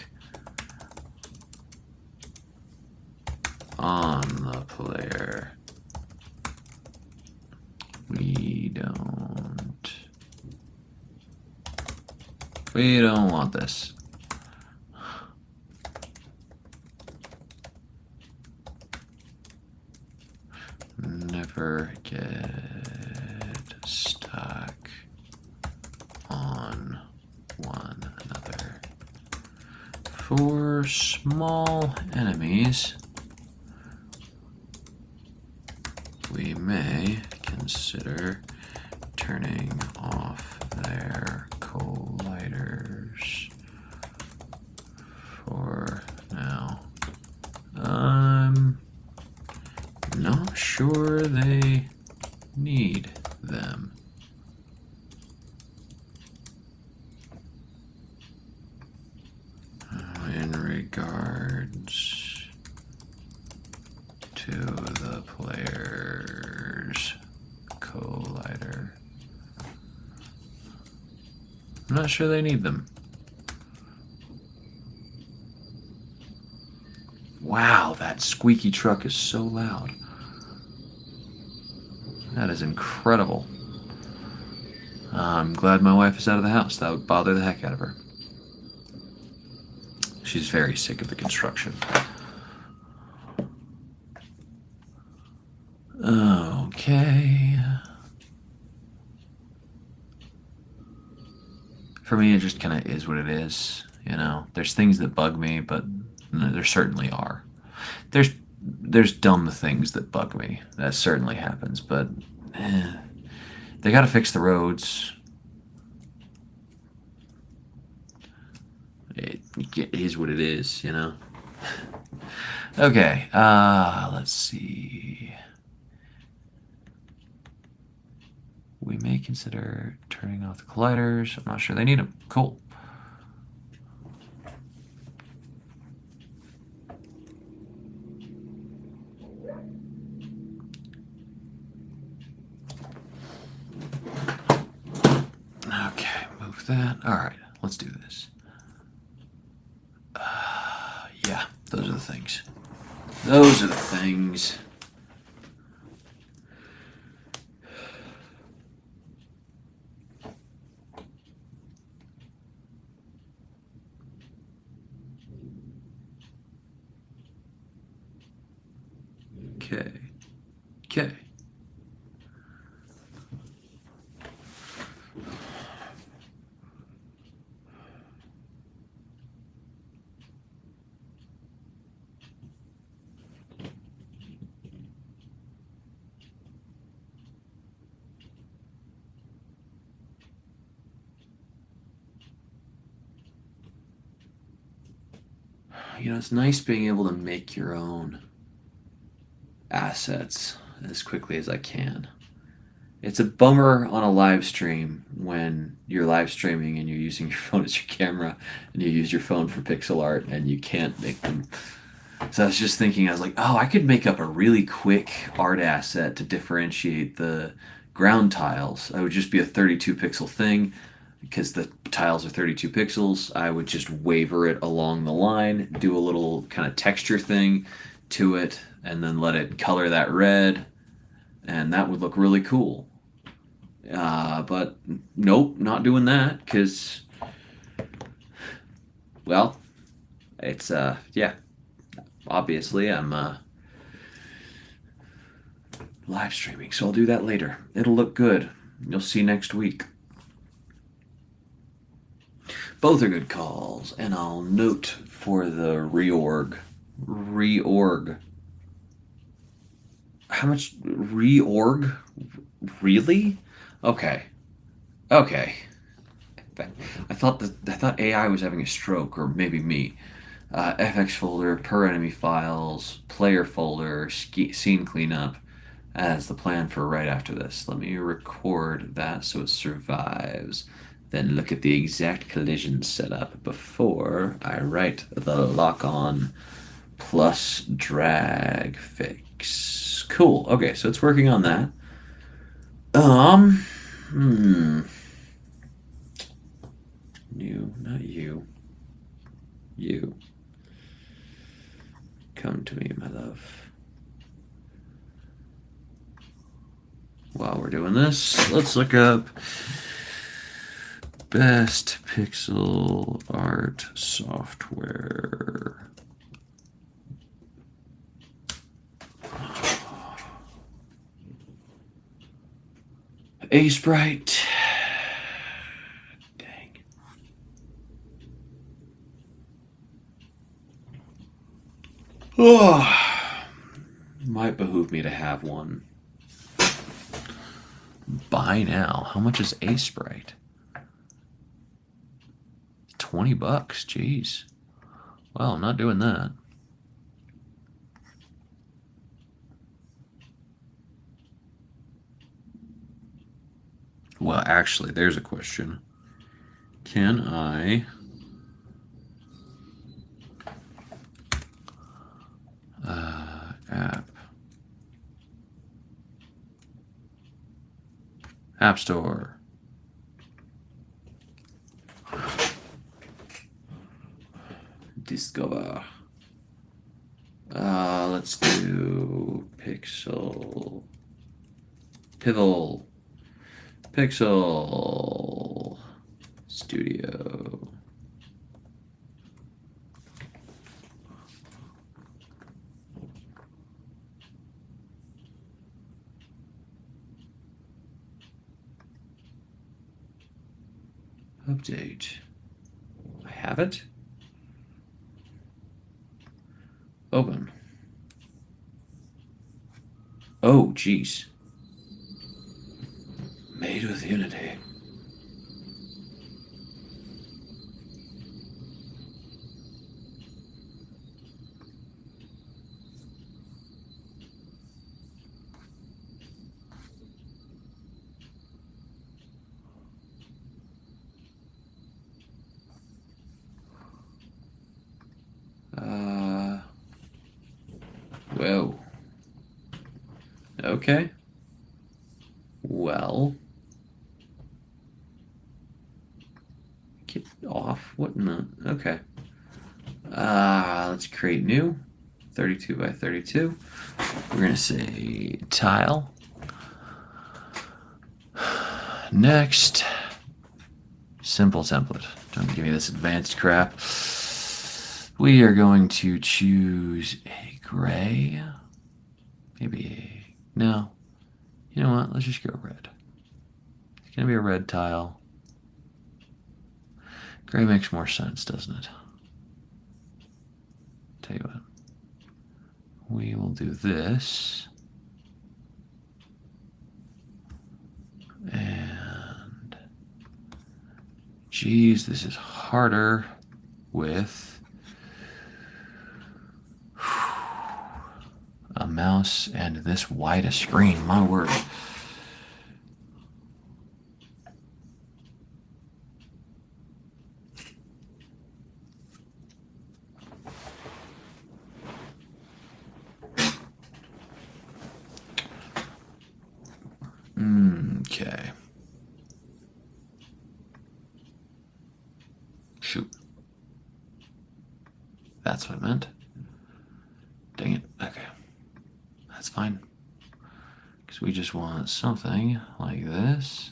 on the player, we don't want this. Never get stuck on one another. For small enemies, we may consider turning off their colliders for now. I'm not sure they need them. In regards to the player's collider, I'm not sure they need them. Wow, that squeaky truck is so loud. That is incredible. I'm glad my wife is out of the house. That would bother the heck out of her. She's very sick of the construction. Okay. For me, it just kind of is what it is. You know, there's things that bug me, but there certainly are. There's dumb things that bug me. That certainly happens, but they got to fix the roads. It is what it is, you know. Okay, let's see. We may consider turning off the colliders. I'm not sure they need them. Cool. Okay, move that. All right, let's do this. Yeah, those are the things. Those are the things. Okay. Okay. it's nice being able to make your own assets as quickly as I can. It's a bummer on a live stream when you're live streaming and you're using your phone as your camera and you use your phone for pixel art and you can't make them. So I was just thinking, I was like, oh, I could make up a really quick art asset to differentiate the ground tiles. I would just be a 32 pixel thing because the tiles are 32 pixels. I would just waver it along the line, do a little kind of texture thing to it, and then let it color that red, and that would look really cool. But nope, not doing that because, well, it's yeah. Obviously, I'm live streaming, so I'll do that later. It'll look good. You'll see next week. Both are good calls, and I'll note for the reorg. Reorg. How much reorg? Really? Okay. Okay. I thought AI was having a stroke, or maybe me. FX folder, per enemy files, player folder, scene cleanup as the plan for right after this. Let me record that so it survives. Then look at the exact collision setup before I write the lock on plus drag fix. Cool. Okay, so it's working on that. You, not you. You. Come to me, my love. While we're doing this, let's look up best pixel art software. Aseprite. Dang. Oh, might behoove me to have one. Buy now. How much is Aseprite? $20. Jeez. Well, I'm not doing that. Well, actually, there's a question. Can I App Store. Discover. Let's do Pixel. Pivel. Pixel Studio. Update. I have it. Open. Oh, geez. Made with Unity. Whoa. Okay. Well. Get off. What in the... Okay. Let's create new. 32 by 32. We're going to say tile. Next. Simple template. Don't give me this advanced crap. We are going to choose a gray. Maybe a... No. You know what? Let's just go red. It's going to be a red tile. Gray makes more sense, doesn't it? Tell you what. We will do this. And... Geez, this is harder with mouse and this wide a screen. My word. Okay. Shoot. That's what I meant. Dang it. Okay. That's fine. Because we just want something like this.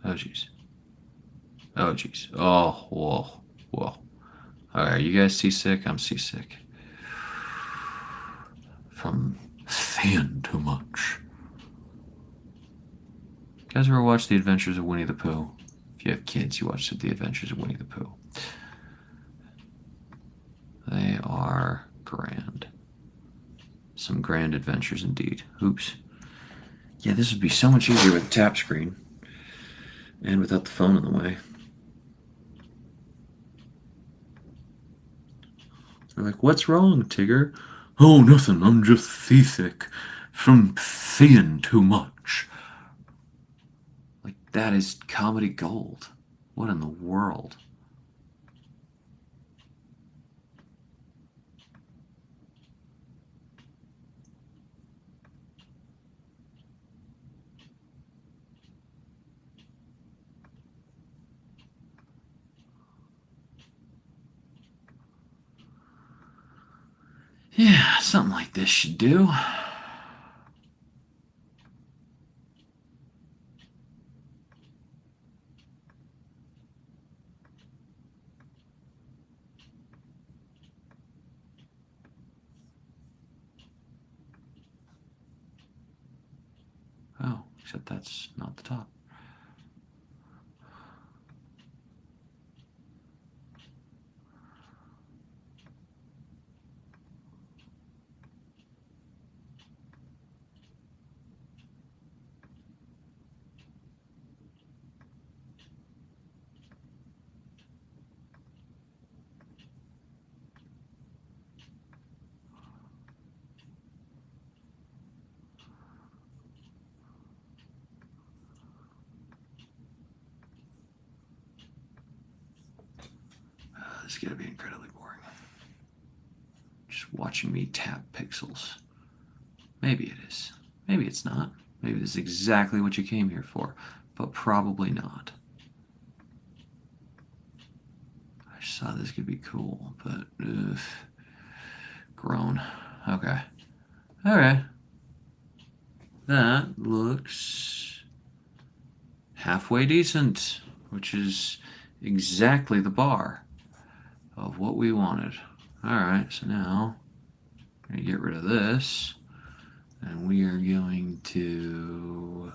Oh, jeez. Oh, jeez. Oh, whoa. Whoa. Alright, you guys seasick? I'm seasick. From thin too much. You guys ever watch The Adventures of Winnie the Pooh? If you have kids, you watch The Adventures of Winnie the Pooh. They are grand. Some grand adventures indeed. Oops. Yeah, this would be so much easier with a tap screen. And without the phone in the way. They're like, what's wrong, Tigger? Oh, nothing. I'm just seasick from seeing too much. Like, that is comedy gold. What in the world? Yeah, something like this should do. Oh, except that's not the top. This is going to be incredibly boring. Just watching me tap pixels. Maybe it is. Maybe it's not. Maybe this is exactly what you came here for. But probably not. I just thought this could be cool, but grown. Okay. Okay. That looks halfway decent, which is exactly the bar of what we wanted. Alright, so now we're going to get rid of this, and we are going to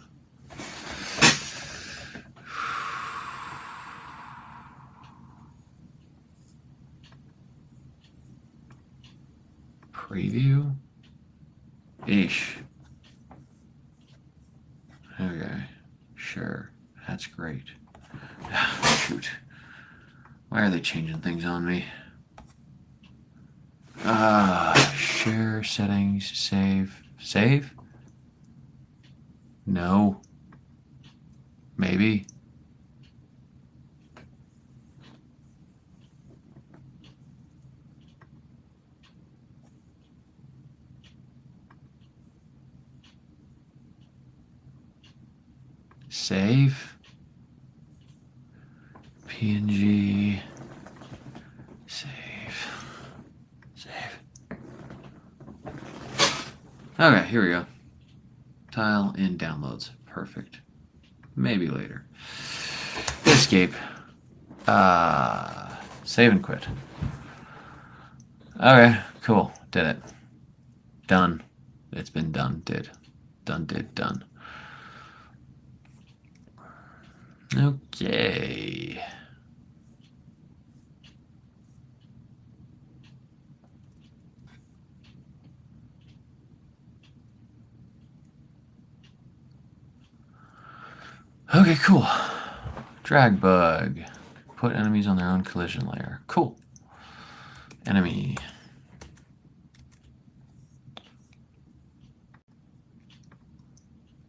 preview. Ish. Okay, sure, that's great. Shoot. Why are they changing things on me? Share settings, save. Save? No. Maybe. Save. PNG. Save. Save. Okay, here we go. Tile in downloads. Perfect. Maybe later. Escape. Save and quit. Okay, cool. Did it. Done. It's been done, did. Done, did, done. Okay. Okay, cool. Drag bug. Put enemies on their own collision layer. Cool. Enemy.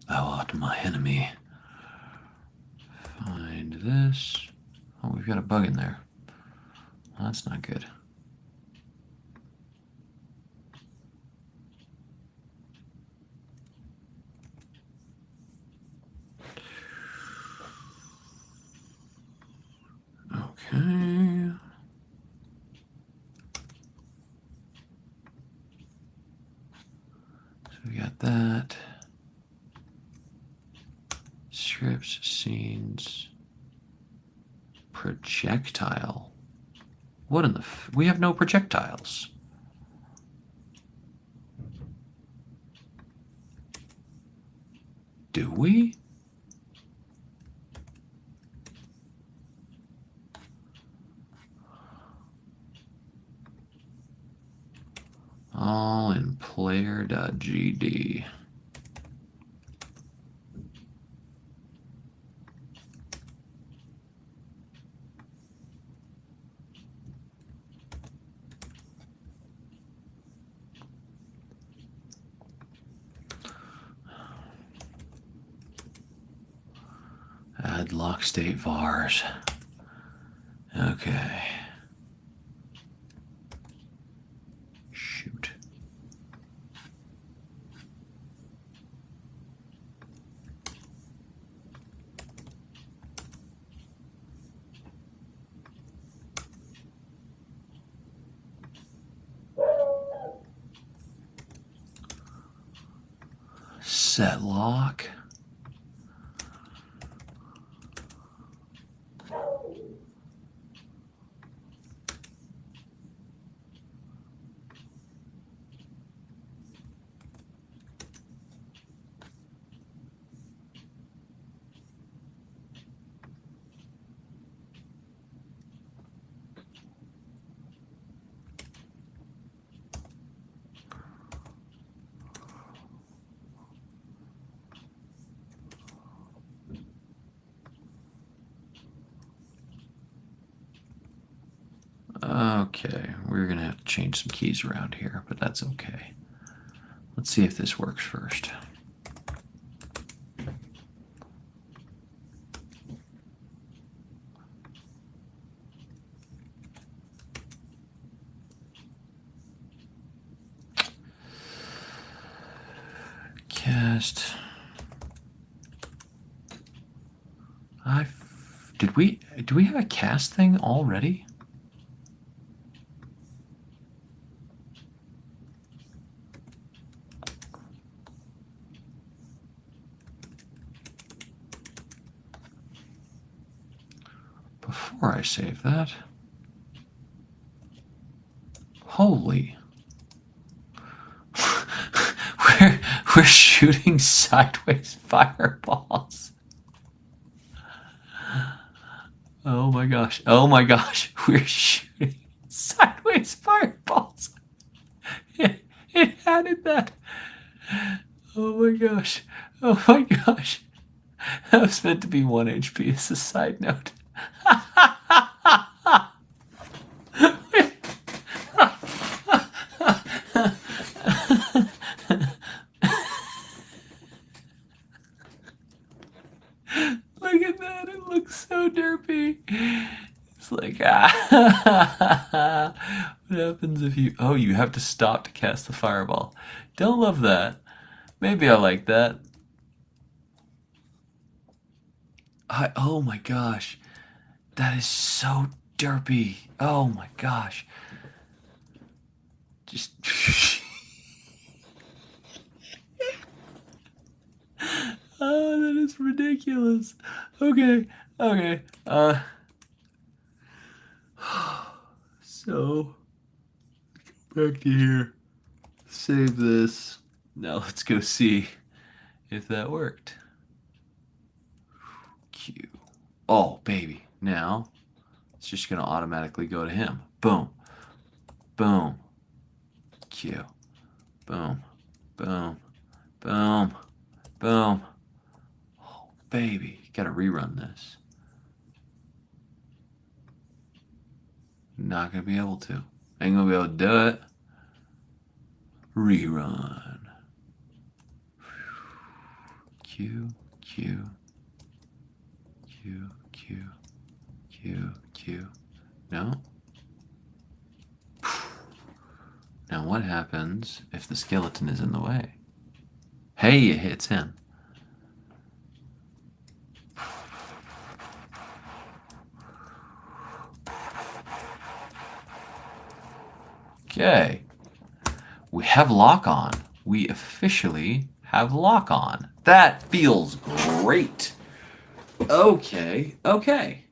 Thou art my enemy. Find this. Oh, we've got a bug in there. Well, that's not good. Okay. So we got that. Scripts, scenes, projectile. What in the we have no projectiles. Do we? All in player.gd. Add lock state vars. Okay. Shoot. Set lock. Okay, we're gonna have to change some keys around here, but that's okay. Let's see if this works first. Cast. Do we have a cast thing already? Before I save that. Holy. we're shooting sideways fireballs. Oh my gosh. Oh my gosh. We're shooting sideways fireballs. It added that. Oh my gosh. Oh my gosh. That was meant to be 1 HP as a side note. Look at that. It looks so derpy. It's like, what happens if you... Oh, you have to stop to cast the fireball. Don't love that. Maybe I like that. Oh my gosh. That is so derpy. Oh my gosh. Just... Oh, that is ridiculous. Okay, okay. So, back to here. Save this. Now let's go see if that worked. Q. Oh, baby. Now it's just going to automatically go to him. Boom. Boom. Q. Boom. Boom. Boom. Boom. Oh, baby. Got to rerun this. Not going to be able to. Ain't going to be able to do it. Rerun. Q, Q, Q, Q, Q, Q. No? Now what happens if the skeleton is in the way? Hey, it hits him. Okay. We have lock on. We officially have lock on. That feels great. Okay, okay.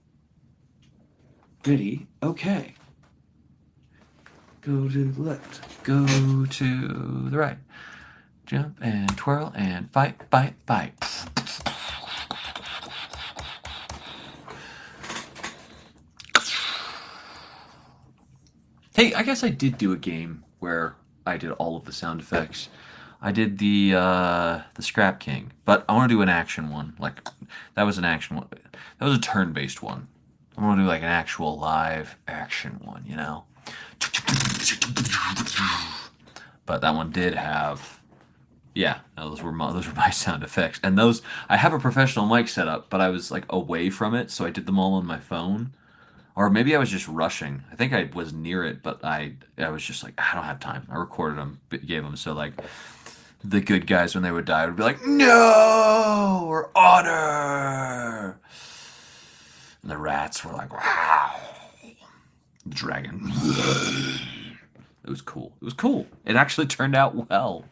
Ready, okay. Go to the left, go to the right. Jump and twirl and fight, fight, fight. Hey, I guess I did do a game where I did all of the sound effects. I did the Scrap King, but I want to do an action one. Like that was an action one. That was a turn-based one. I want to do like an actual live action one, you know. But that one did have, yeah, those were my sound effects, and those I have a professional mic set up, but I was like away from it, so I did them all on my phone. Or maybe I was just rushing. I think I was near it, but I was just like, I don't have time. I recorded them, gave them. So like the good guys, when they would die, would be like, no, or honor. And the rats were like, wow. The dragon. It was cool. It was cool. It actually turned out well.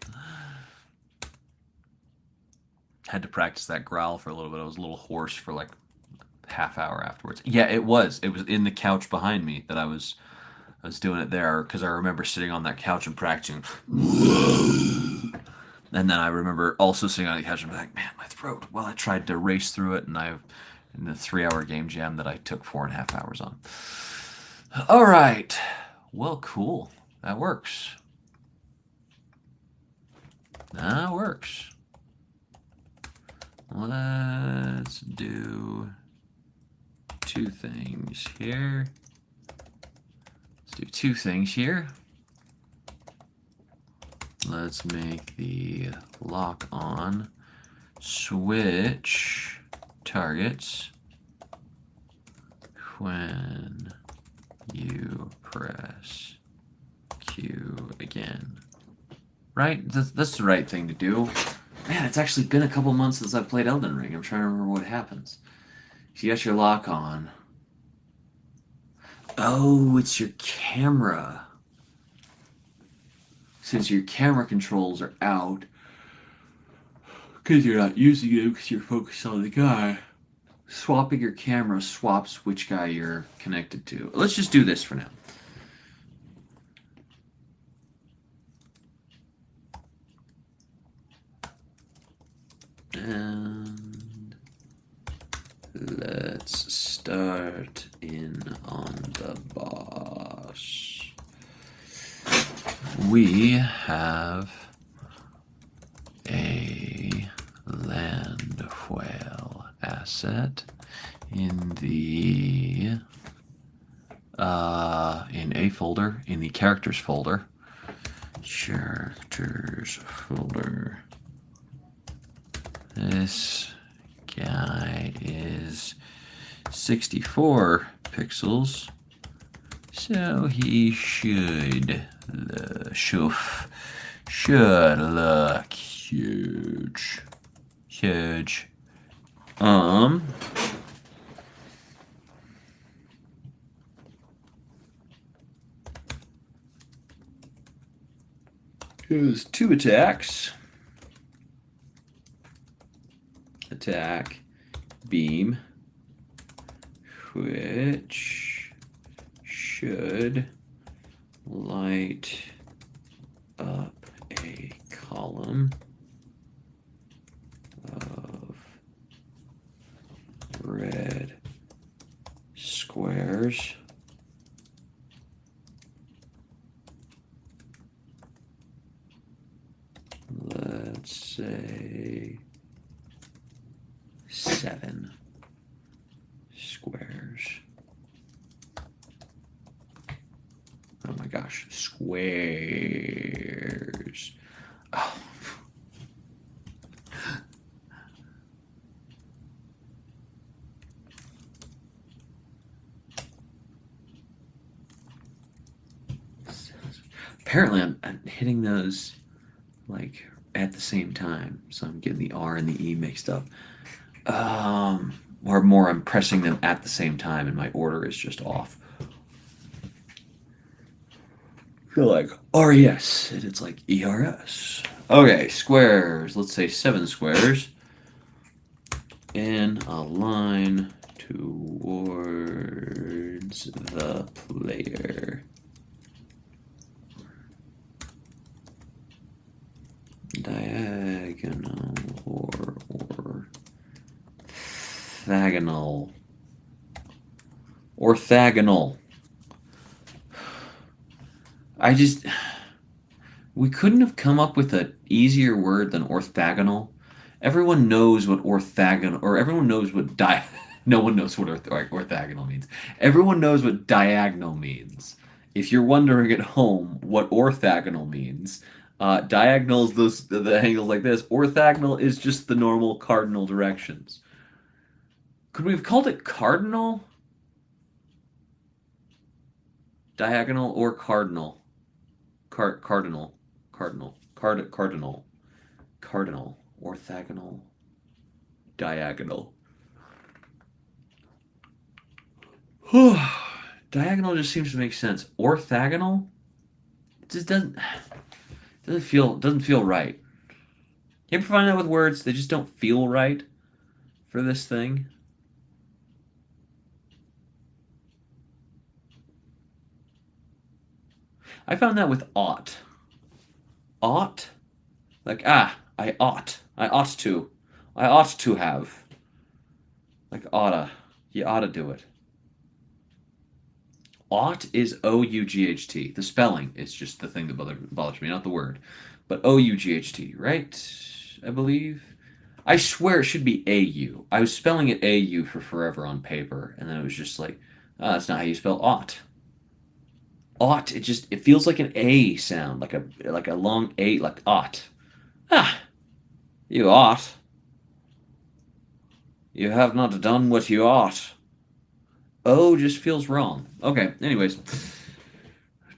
Had to practice that growl for a little bit. I was a little hoarse for like half hour afterwards. Yeah, it was. It was in the couch behind me that I was doing it there because I remember sitting on that couch and practicing. And then I remember also sitting on the couch and be like, man, my throat. Well, I tried to race through it, and in the 3-hour game jam that I took 4.5 hours on. All right. Well, cool. That works. That works. Let's do two things here. Let's do two things here. Let's make the lock on switch targets when you press Q again. Right? That's the right thing to do. Man, it's actually been a couple months since I've played Elden Ring. I'm trying to remember what happens. So you got your lock on. Oh, it's your camera. Since your camera controls are out, because you're not using it because you're focused on the guy, swapping your camera swaps which guy you're connected to. Let's just do this for now. And let's start in on the boss. We have a land whale asset in the in a folder, in the characters folder. Characters folder. This guy is 64 pixels, so he should look huge. Huge. Here's 2 attacks. Attack, beam, which should light up a column of red squares let's say 7 squares. Oh my gosh, squares. Oh. Apparently I'm hitting those like at the same time, so I'm getting the R and the E mixed up. Or more, I'm pressing them at the same time and my order is just off. Feel like RES and it's like ERS. Okay, squares. Let's say 7 squares in a line towards the player. Diagonal or orthogonal. Orthogonal. We couldn't have come up with an easier word than orthogonal. Everyone knows what orthogonal, or everyone knows what no one knows what orthogonal means. Everyone knows what diagonal means. If you're wondering at home what orthogonal means, diagonal is the angles like this. Orthogonal is just the normal cardinal directions. Could we have called it cardinal? Diagonal or cardinal? Cardinal. Orthogonal. Diagonal. Diagonal just seems to make sense. Orthogonal? It just doesn't feel right. You ever find that with words? They just don't feel right for this thing. I found that with ought. Ought? Like, I ought. I ought to. I ought to have. Like, oughta. You oughta do it. Ought is O-U-G-H-T. The spelling is just the thing that bothers me, not the word. But O-U-G-H-T, right? I believe. I swear it should be A-U. I was spelling it A-U for forever on paper, and then it was just like, that's not how you spell ought. Ought, it feels like an A sound, like a long A, like ought. You ought. You have not done what you ought. O just feels wrong. Okay, anyways.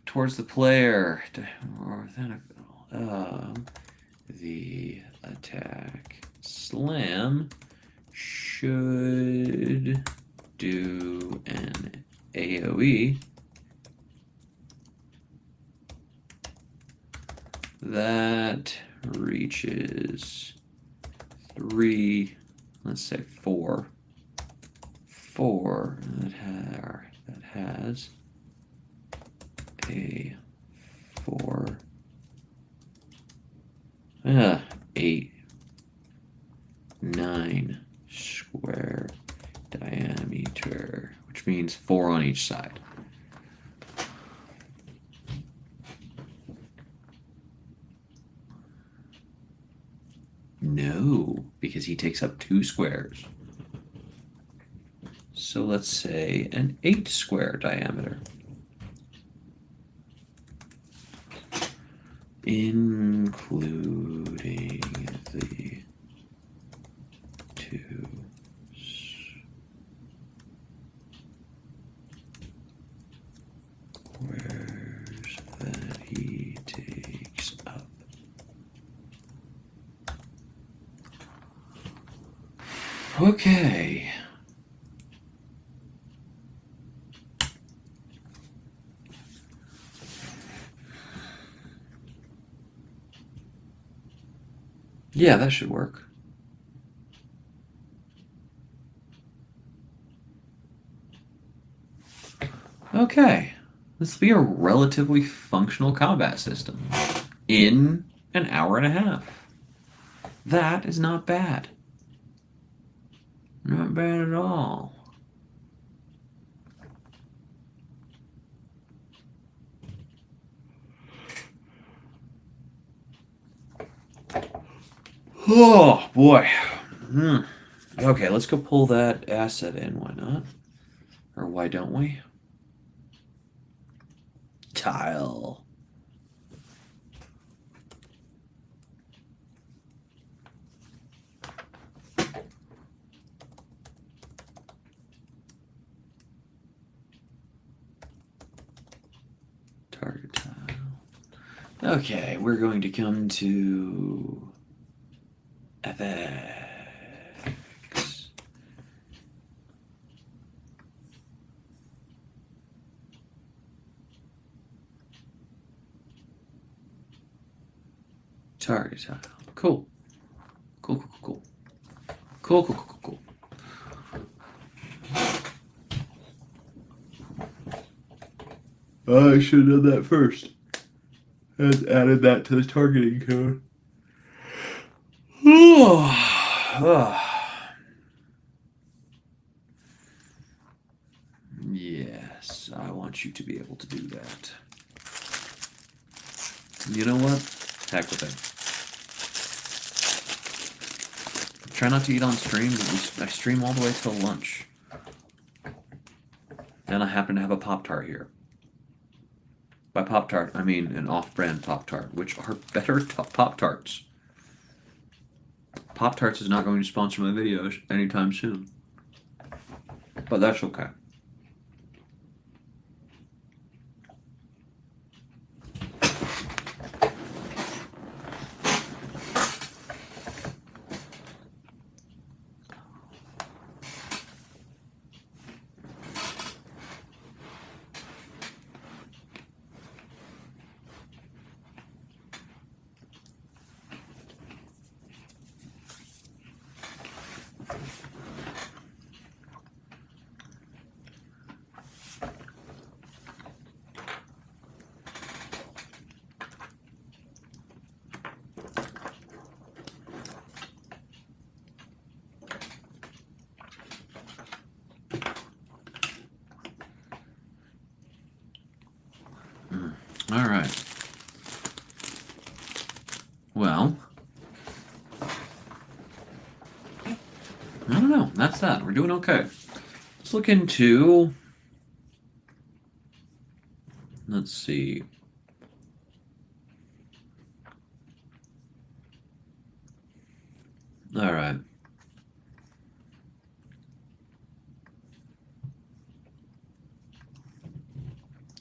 Towards the player. The attack slam should do an AoE that reaches 3, let's say 4 that has a 8, 9 square diameter, which means 4 on each side. No, because he takes up 2 squares. So let's say an 8 square diameter. Including the 2 squares that he takes up. Okay. Yeah, that should work. Okay. This will be a relatively functional combat system in an hour and a half. That is not bad. Not bad at all. Oh, boy. Okay, let's go pull that asset in. Why not? Or why don't we? Tile. Target tile. Okay, we're going to come to FX. Target tile. Cool. Cool, cool, cool, cool. Cool, cool, cool, cool, cool. I should have done that first. And added that to the targeting code. Yes, I want you to be able to do that. You know what? Heck with it. Try not to eat on stream, but I stream all the way till lunch. And I happen to have a Pop-Tart here. By Pop-Tart, I mean an off-brand Pop-Tart, which are better Pop-Tarts. Pop-Tarts is not going to sponsor my videos anytime soon. But that's okay. All right. Well, I don't know. That's that. We're doing okay. Let's look into. Let's see. All right.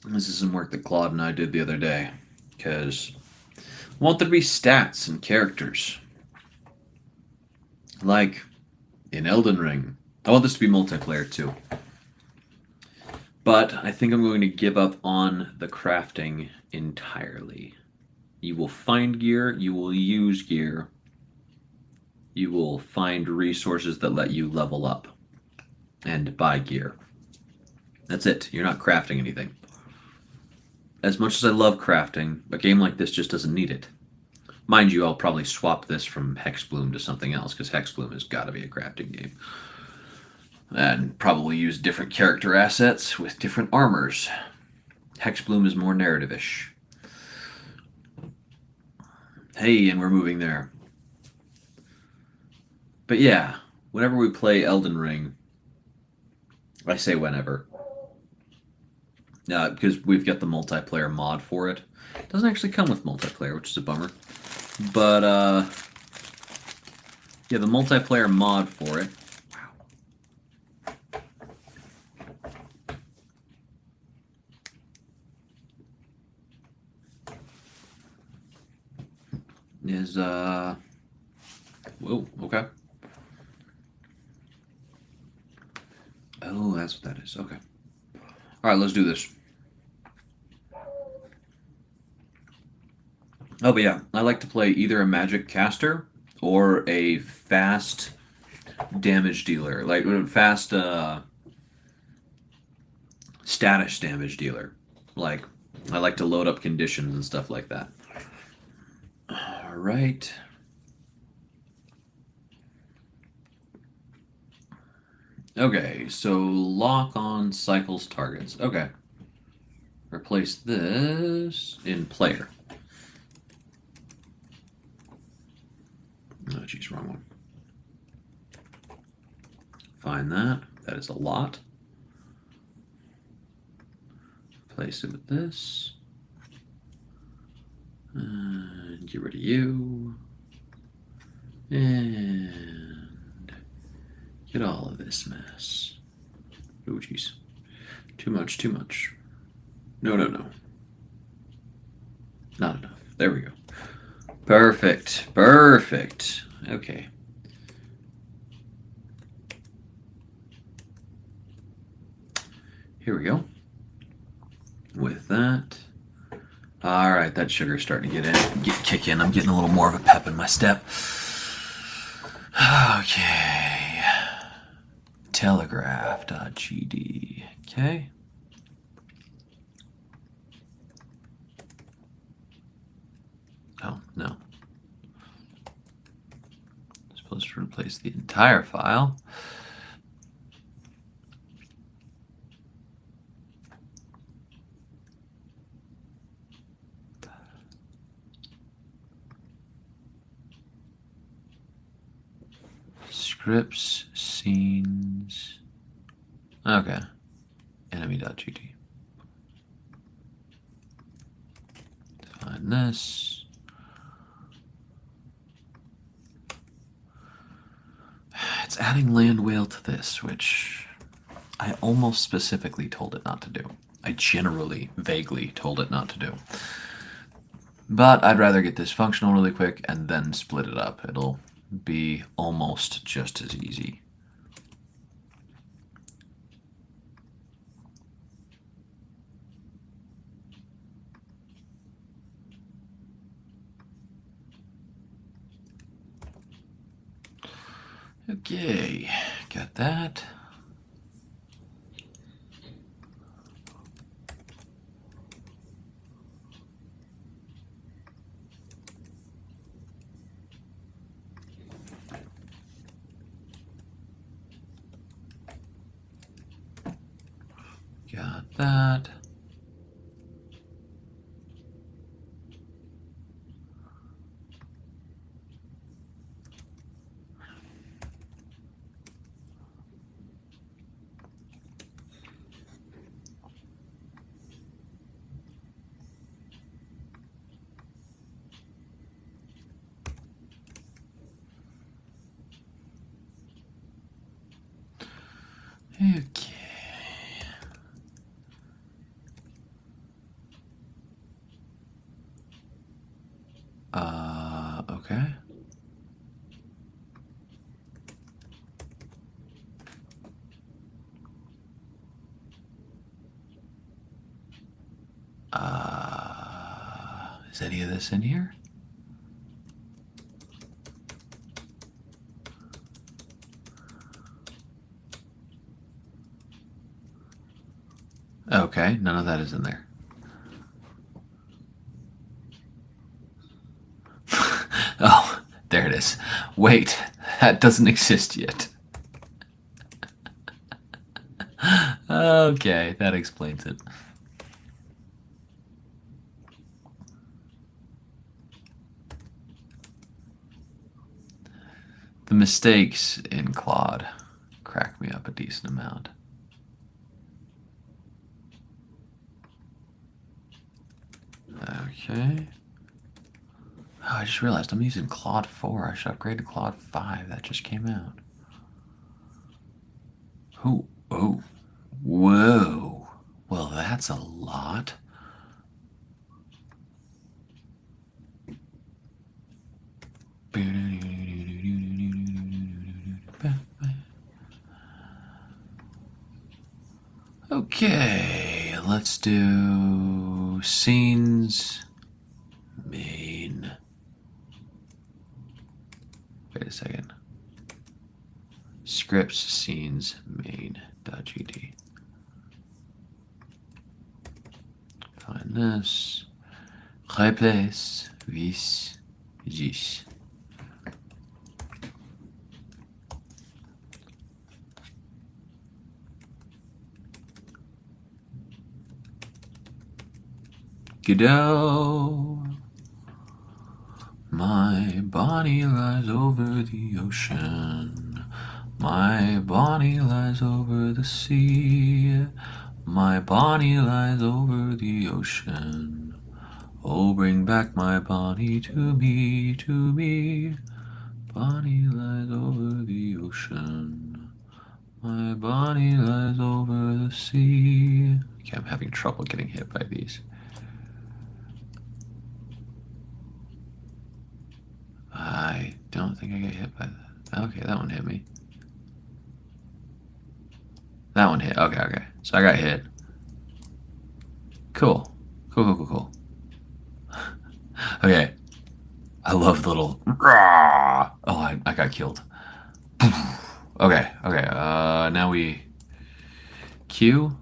This is some work that Claude and I did the other day, because I want there to be stats and characters. Like in Elden Ring. I want this to be multiplayer too. But I think I'm going to give up on the crafting entirely. You will find gear, you will use gear, you will find resources that let you level up and buy gear. That's it. You're not crafting anything. As much as I love crafting, a game like this just doesn't need it. Mind you, I'll probably swap this from Hexbloom to something else, because Hexbloom has got to be a crafting game. And probably use different character assets with different armors. Hexbloom is more narrative-ish. Hey, and we're moving there. But yeah, whenever we play Elden Ring, I say whenever, because we've got the multiplayer mod for it. It doesn't actually come with multiplayer, which is a bummer. But, yeah, the multiplayer mod for it. Is, whoa, okay. Oh, that's what that is. Okay. All right, let's do this. Oh, but yeah, I like to play either a magic caster or a fast damage dealer, like fast status damage dealer. Like, I like to load up conditions and stuff like that. All All right. Okay, so lock on cycles targets. Okay. Replace this in player. Oh, geez, wrong one. Find that. That is a lot. Replace it with this. And get rid of you. And get all of this mess. Oh, jeez. Too much, too much. No, no, no. Not enough. There we go. Perfect. Perfect. Okay. Here we go. With that. All right, that sugar's starting to kick in. I'm getting a little more of a pep in my step. Okay. Telegraph.gd. Okay. Oh, no. I'm supposed to replace the entire file. Scripts, scenes. Okay. Enemy.gd. Find this. It's adding land whale to this, which I almost specifically told it not to do. I generally, vaguely told it not to do. But I'd rather get this functional really quick and then split it up. It'll be almost just as easy. Okay, got that. Got that. Okay. Okay. Is any of this in here? Okay, none of that is in there. Oh, there it is. Wait, that doesn't exist yet. Okay, that explains it. The mistakes in Claude crack me up a decent amount. Okay. Oh, I just realized I'm using Claude 4. I should upgrade to Claude 5. That just came out. Oh, oh, whoa. Well, that's a lot. Okay, let's do scenes main. Wait a second. Scripts scenes main.gd. Find this. Replace with Jeez. Godot. My Bonnie lies over the ocean. My Bonnie lies over the sea. My Bonnie lies over the ocean. Oh, bring back my Bonnie to me, to me. Bonnie lies over the ocean. My Bonnie lies over the sea. Okay, I'm having trouble getting hit by these. I don't think I get hit by that. Okay, that one hit me. That one hit. Okay, okay. So I got hit. Cool. Cool. Okay. I love the little. Oh, I got killed. Okay. Now we. Q.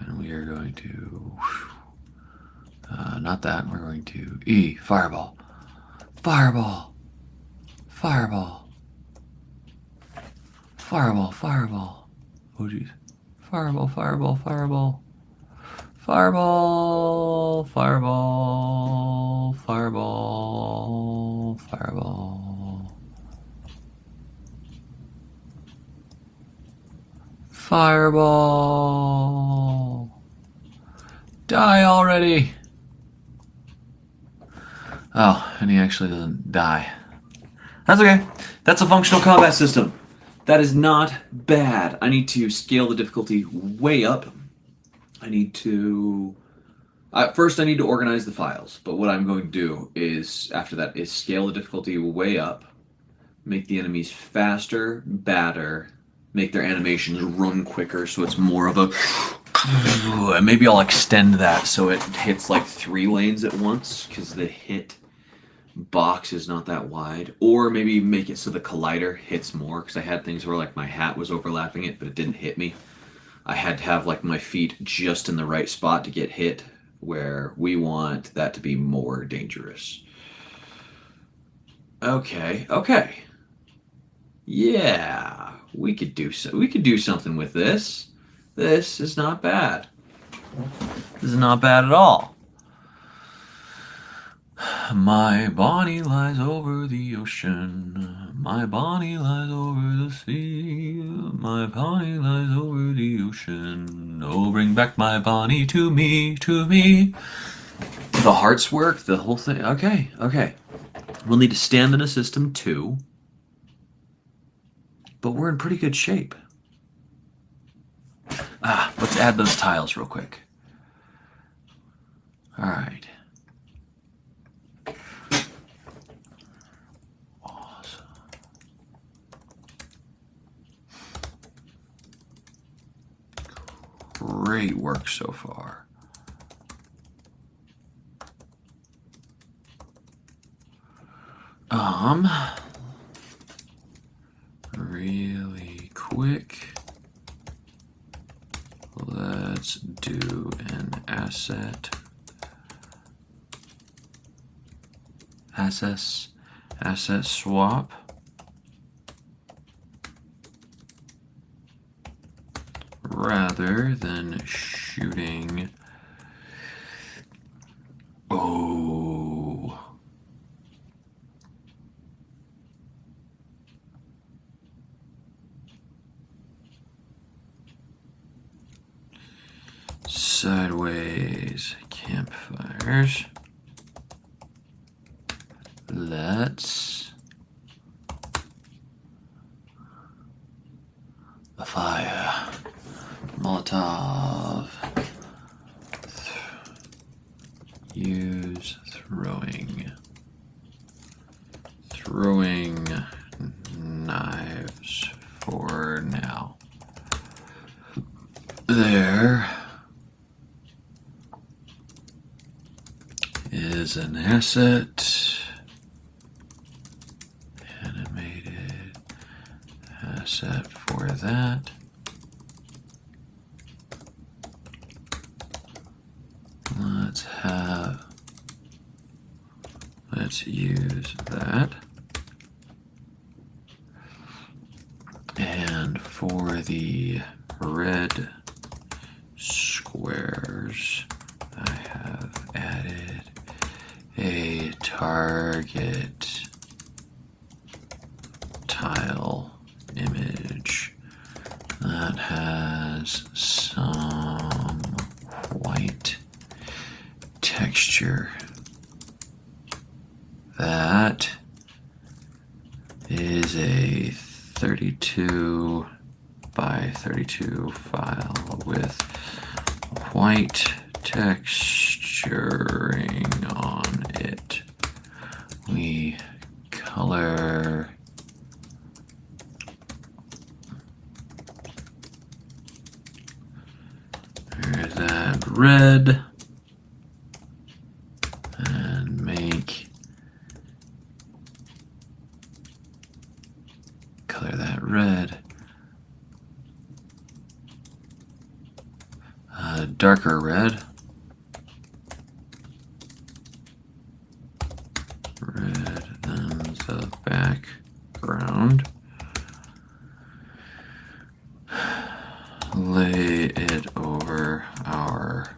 And we are going to. Not that. We're going to E. Fireball. Fireball. Oh, jeez. Fireball. Fireball. Die already. Oh, and he actually doesn't die. That's okay. That's a functional combat system. That is not bad. I need to scale the difficulty way up. I need to... first, I need to organize the files. But what I'm going to do is, after that, is scale the difficulty way up, make the enemies faster, badder, make their animations run quicker so it's more of a... And maybe I'll extend that so it hits like 3 lanes at once, because the hit box is not that wide. Or maybe make it so the collider hits more, because I had things where like my hat was overlapping it, but it didn't hit me. I had to have like my feet just in the right spot to get hit, where we want that to be more dangerous. Okay. Yeah, we could do something with this. This is not bad. This is not bad at all. My Bonnie lies over the ocean. My Bonnie lies over the sea. My Bonnie lies over the ocean. Oh, bring back my Bonnie to me, to me. The hearts work, the whole thing. Okay. We'll need a stamina system too. But we're in pretty good shape. Let's add those tiles real quick. All right. Awesome. Great work so far. Really quick. Let's do an asset swap. Rather than shooting. Oh. Sideways campfires. Let's a fire. Molotov. Use throwing knives for now. There is an asset. Animated asset for that. let's use that. And for the red squares, I have added a target tile image that has some white texture. That is a 32 by 32 file with white texturing on it. We color that red and color that red darker red than the background. Lay it over our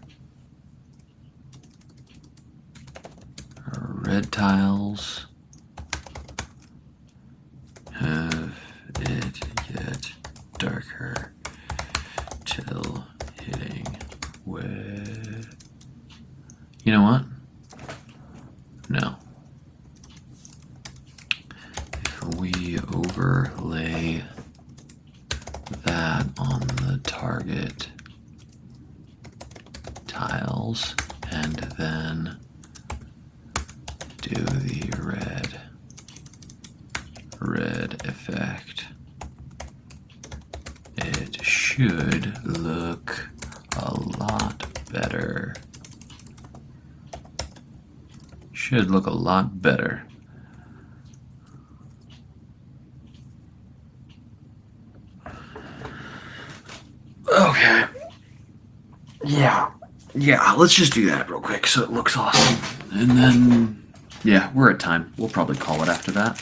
red tiles. Have it get darker till hitting with... You know what? No. If we overlay that on the target tiles and then do the red effect, it should look a lot better. Should look a lot better. Okay. Yeah, let's just do that real quick so it looks awesome. And then, yeah, we're at time. We'll probably call it after that.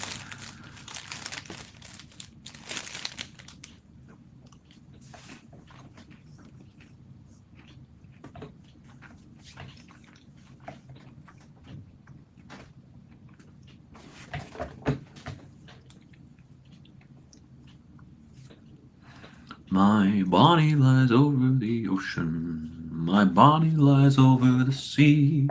My Bonnie lies over the ocean. My Bonnie lies over the sea.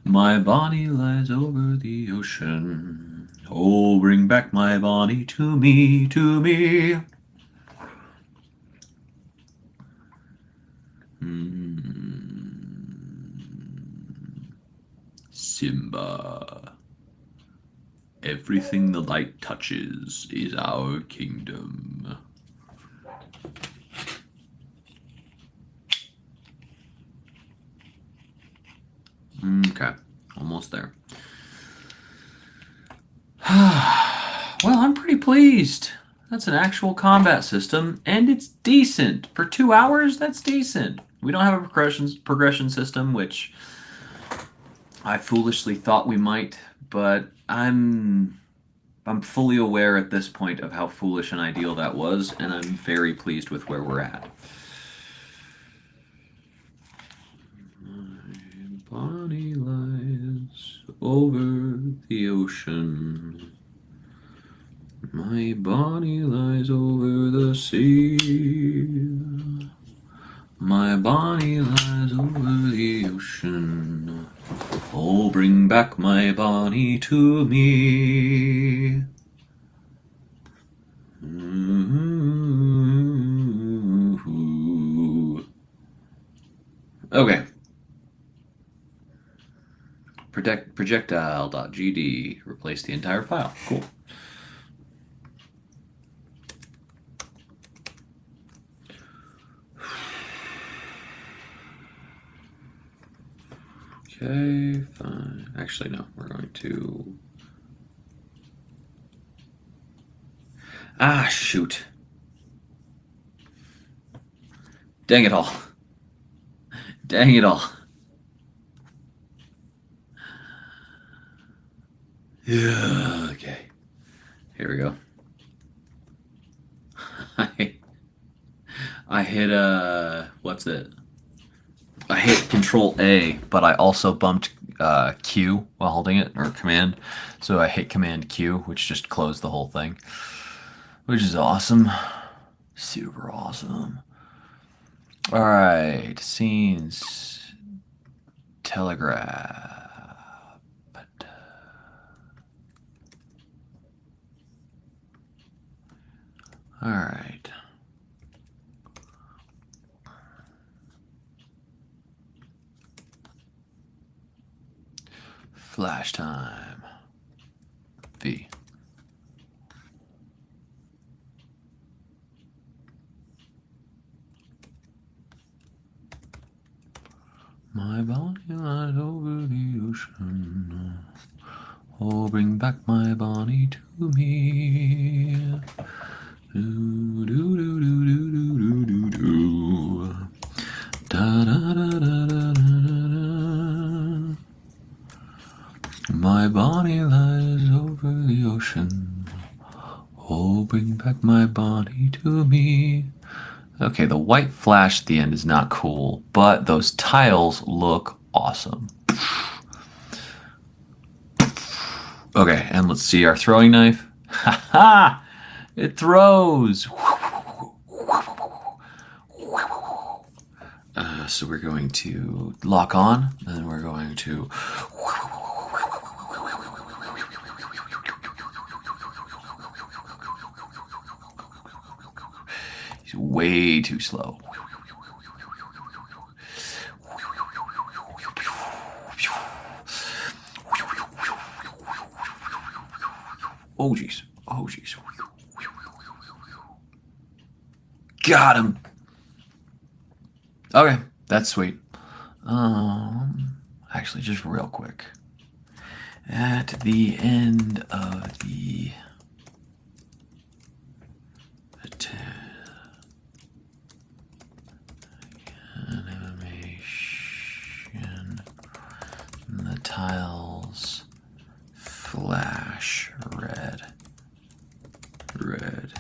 My Bonnie lies over the ocean. Oh, bring back my Bonnie to me, to me. Simba. Everything the light touches is our kingdom. Okay, almost there. Well, I'm pretty pleased. That's an actual combat system, and it's decent. For 2 hours, that's decent. We don't have a progression system, which I foolishly thought we might, but I'm fully aware at this point of how foolish an ideal that was, and I'm very pleased with where we're at. Bonnie lies over the ocean. My Bonnie lies over the sea. My Bonnie lies over the ocean. Oh, bring back my Bonnie to me. Okay. Projectile.gd. Replace the entire file. Cool. Okay, fine. Actually, no. We're going to... Ah, shoot. Dang it all. Dang it all. Yeah, okay. Here we go. I hit what's it? I hit Control A, but I also bumped Q while holding it, or Command. So I hit Command Q, which just closed the whole thing, which is awesome. Super awesome. All right, scenes, telegraph. All right. Flash time. V. My body lies over the ocean. Oh, bring back my Bonnie to me. Do, do, do, do, do, do, do, do. Da, da, da, da, da, da, da. My Bonnie lies over the ocean. Oh, bring back my Bonnie to me. Okay, the white flash at the end is not cool, but those tiles look awesome. Okay, and let's see our throwing knife. Ha ha! It throws! So we're going to lock on, and we're going to. He's way too slow. Oh jeez. Oh jeez. Got him. Okay, that's sweet. Actually, just real quick. At the end of the animation, the tiles flash red. Red.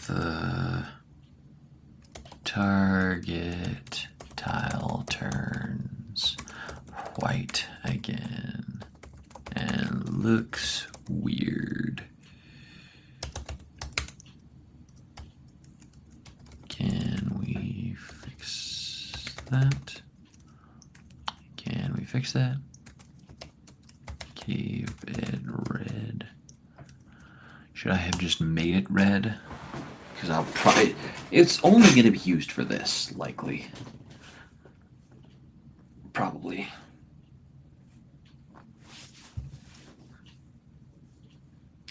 The target tile turns white again and looks weird. Can we fix that? Can we fix that? Keep it red. Should I have just made it red? Because I'll probably. It's only going to be used for this, likely. Probably.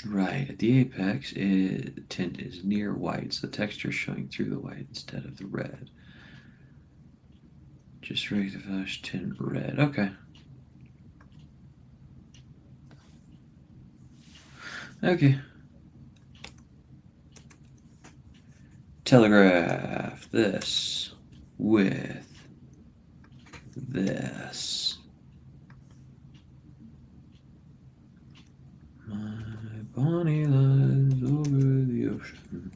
Right, at the apex, the tint is near white, so the texture is showing through the white instead of the red. Just rate the flash tint red. Okay. Okay. Telegraph this with this. My Bonnie lies over the ocean.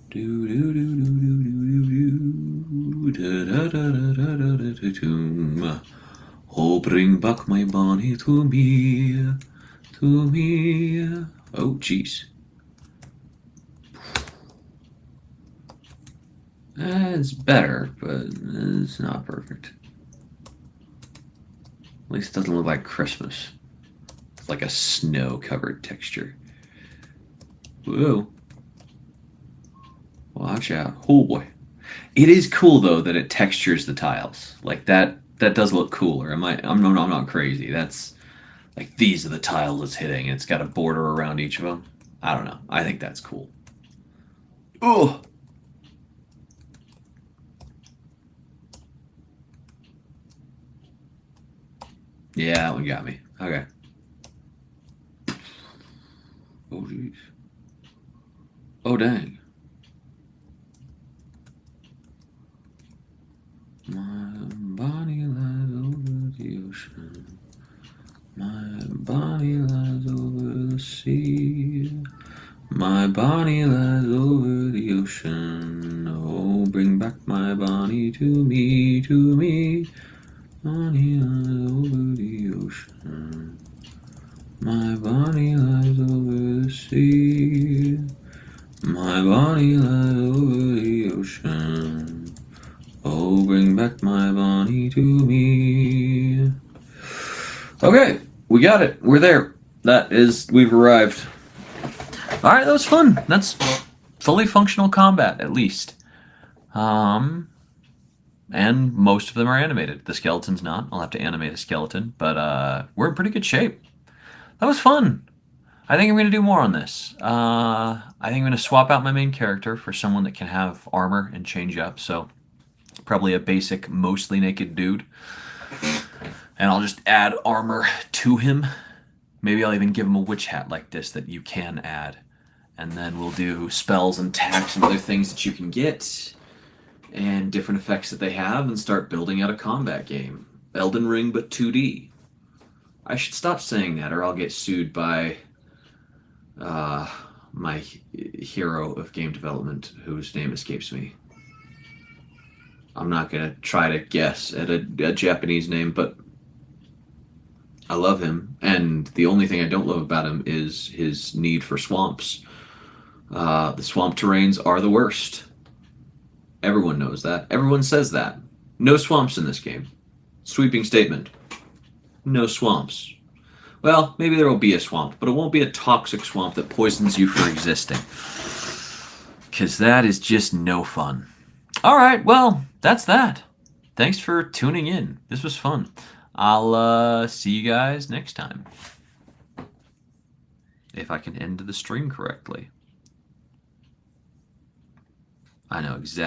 Do do do do do do do do da da da da da da da da. Oh, bring back my Bonnie to me, to me. Oh, jeez. It's better, but it's not perfect. At least it doesn't look like Christmas. It's like a snow-covered texture. Whoa. Watch out. Oh boy. It is cool though that it textures the tiles. Like that does look cooler. I'm not crazy. That's like these are the tiles it's hitting. It's got a border around each of them. I don't know. I think that's cool. Oh. Yeah, that one got me. Okay. Oh jeez. Oh dang. My Bonnie lies over the ocean. My body lies over the sea. My Bonnie lies over the ocean. Oh, bring back my Bonnie to me, to me. Bonnie lies over the ocean. My Bonnie lies over the sea. My Bonnie lies over the ocean. Oh, bring back my Bonnie to me. Okay, we got it. We're there. We've arrived. Alright, that was fun. That's fully functional combat, at least. And most of them are animated. The skeleton's not. I'll have to animate a skeleton, but we're in pretty good shape. That was fun. I think I'm going to do more on this. I think I'm going to swap out my main character for someone that can have armor and change up, so probably a basic, mostly naked dude. And I'll just add armor to him. Maybe I'll even give him a witch hat like this that you can add. And then we'll do spells and attacks and other things that you can get, and different effects that they have, and start building out a combat game. Elden Ring, but 2D. I should stop saying that, or I'll get sued by my hero of game development, whose name escapes me. I'm not going to try to guess at a Japanese name, but I love him, and the only thing I don't love about him is his need for swamps. The swamp terrains are the worst. Everyone knows that. Everyone says that. No swamps in this game. Sweeping statement. No swamps. Well, maybe there will be a swamp, but it won't be a toxic swamp that poisons you for existing. Because that is just no fun. Alright, well, that's that. Thanks for tuning in. This was fun. I'll see you guys next time. If I can end the stream correctly. I know exactly.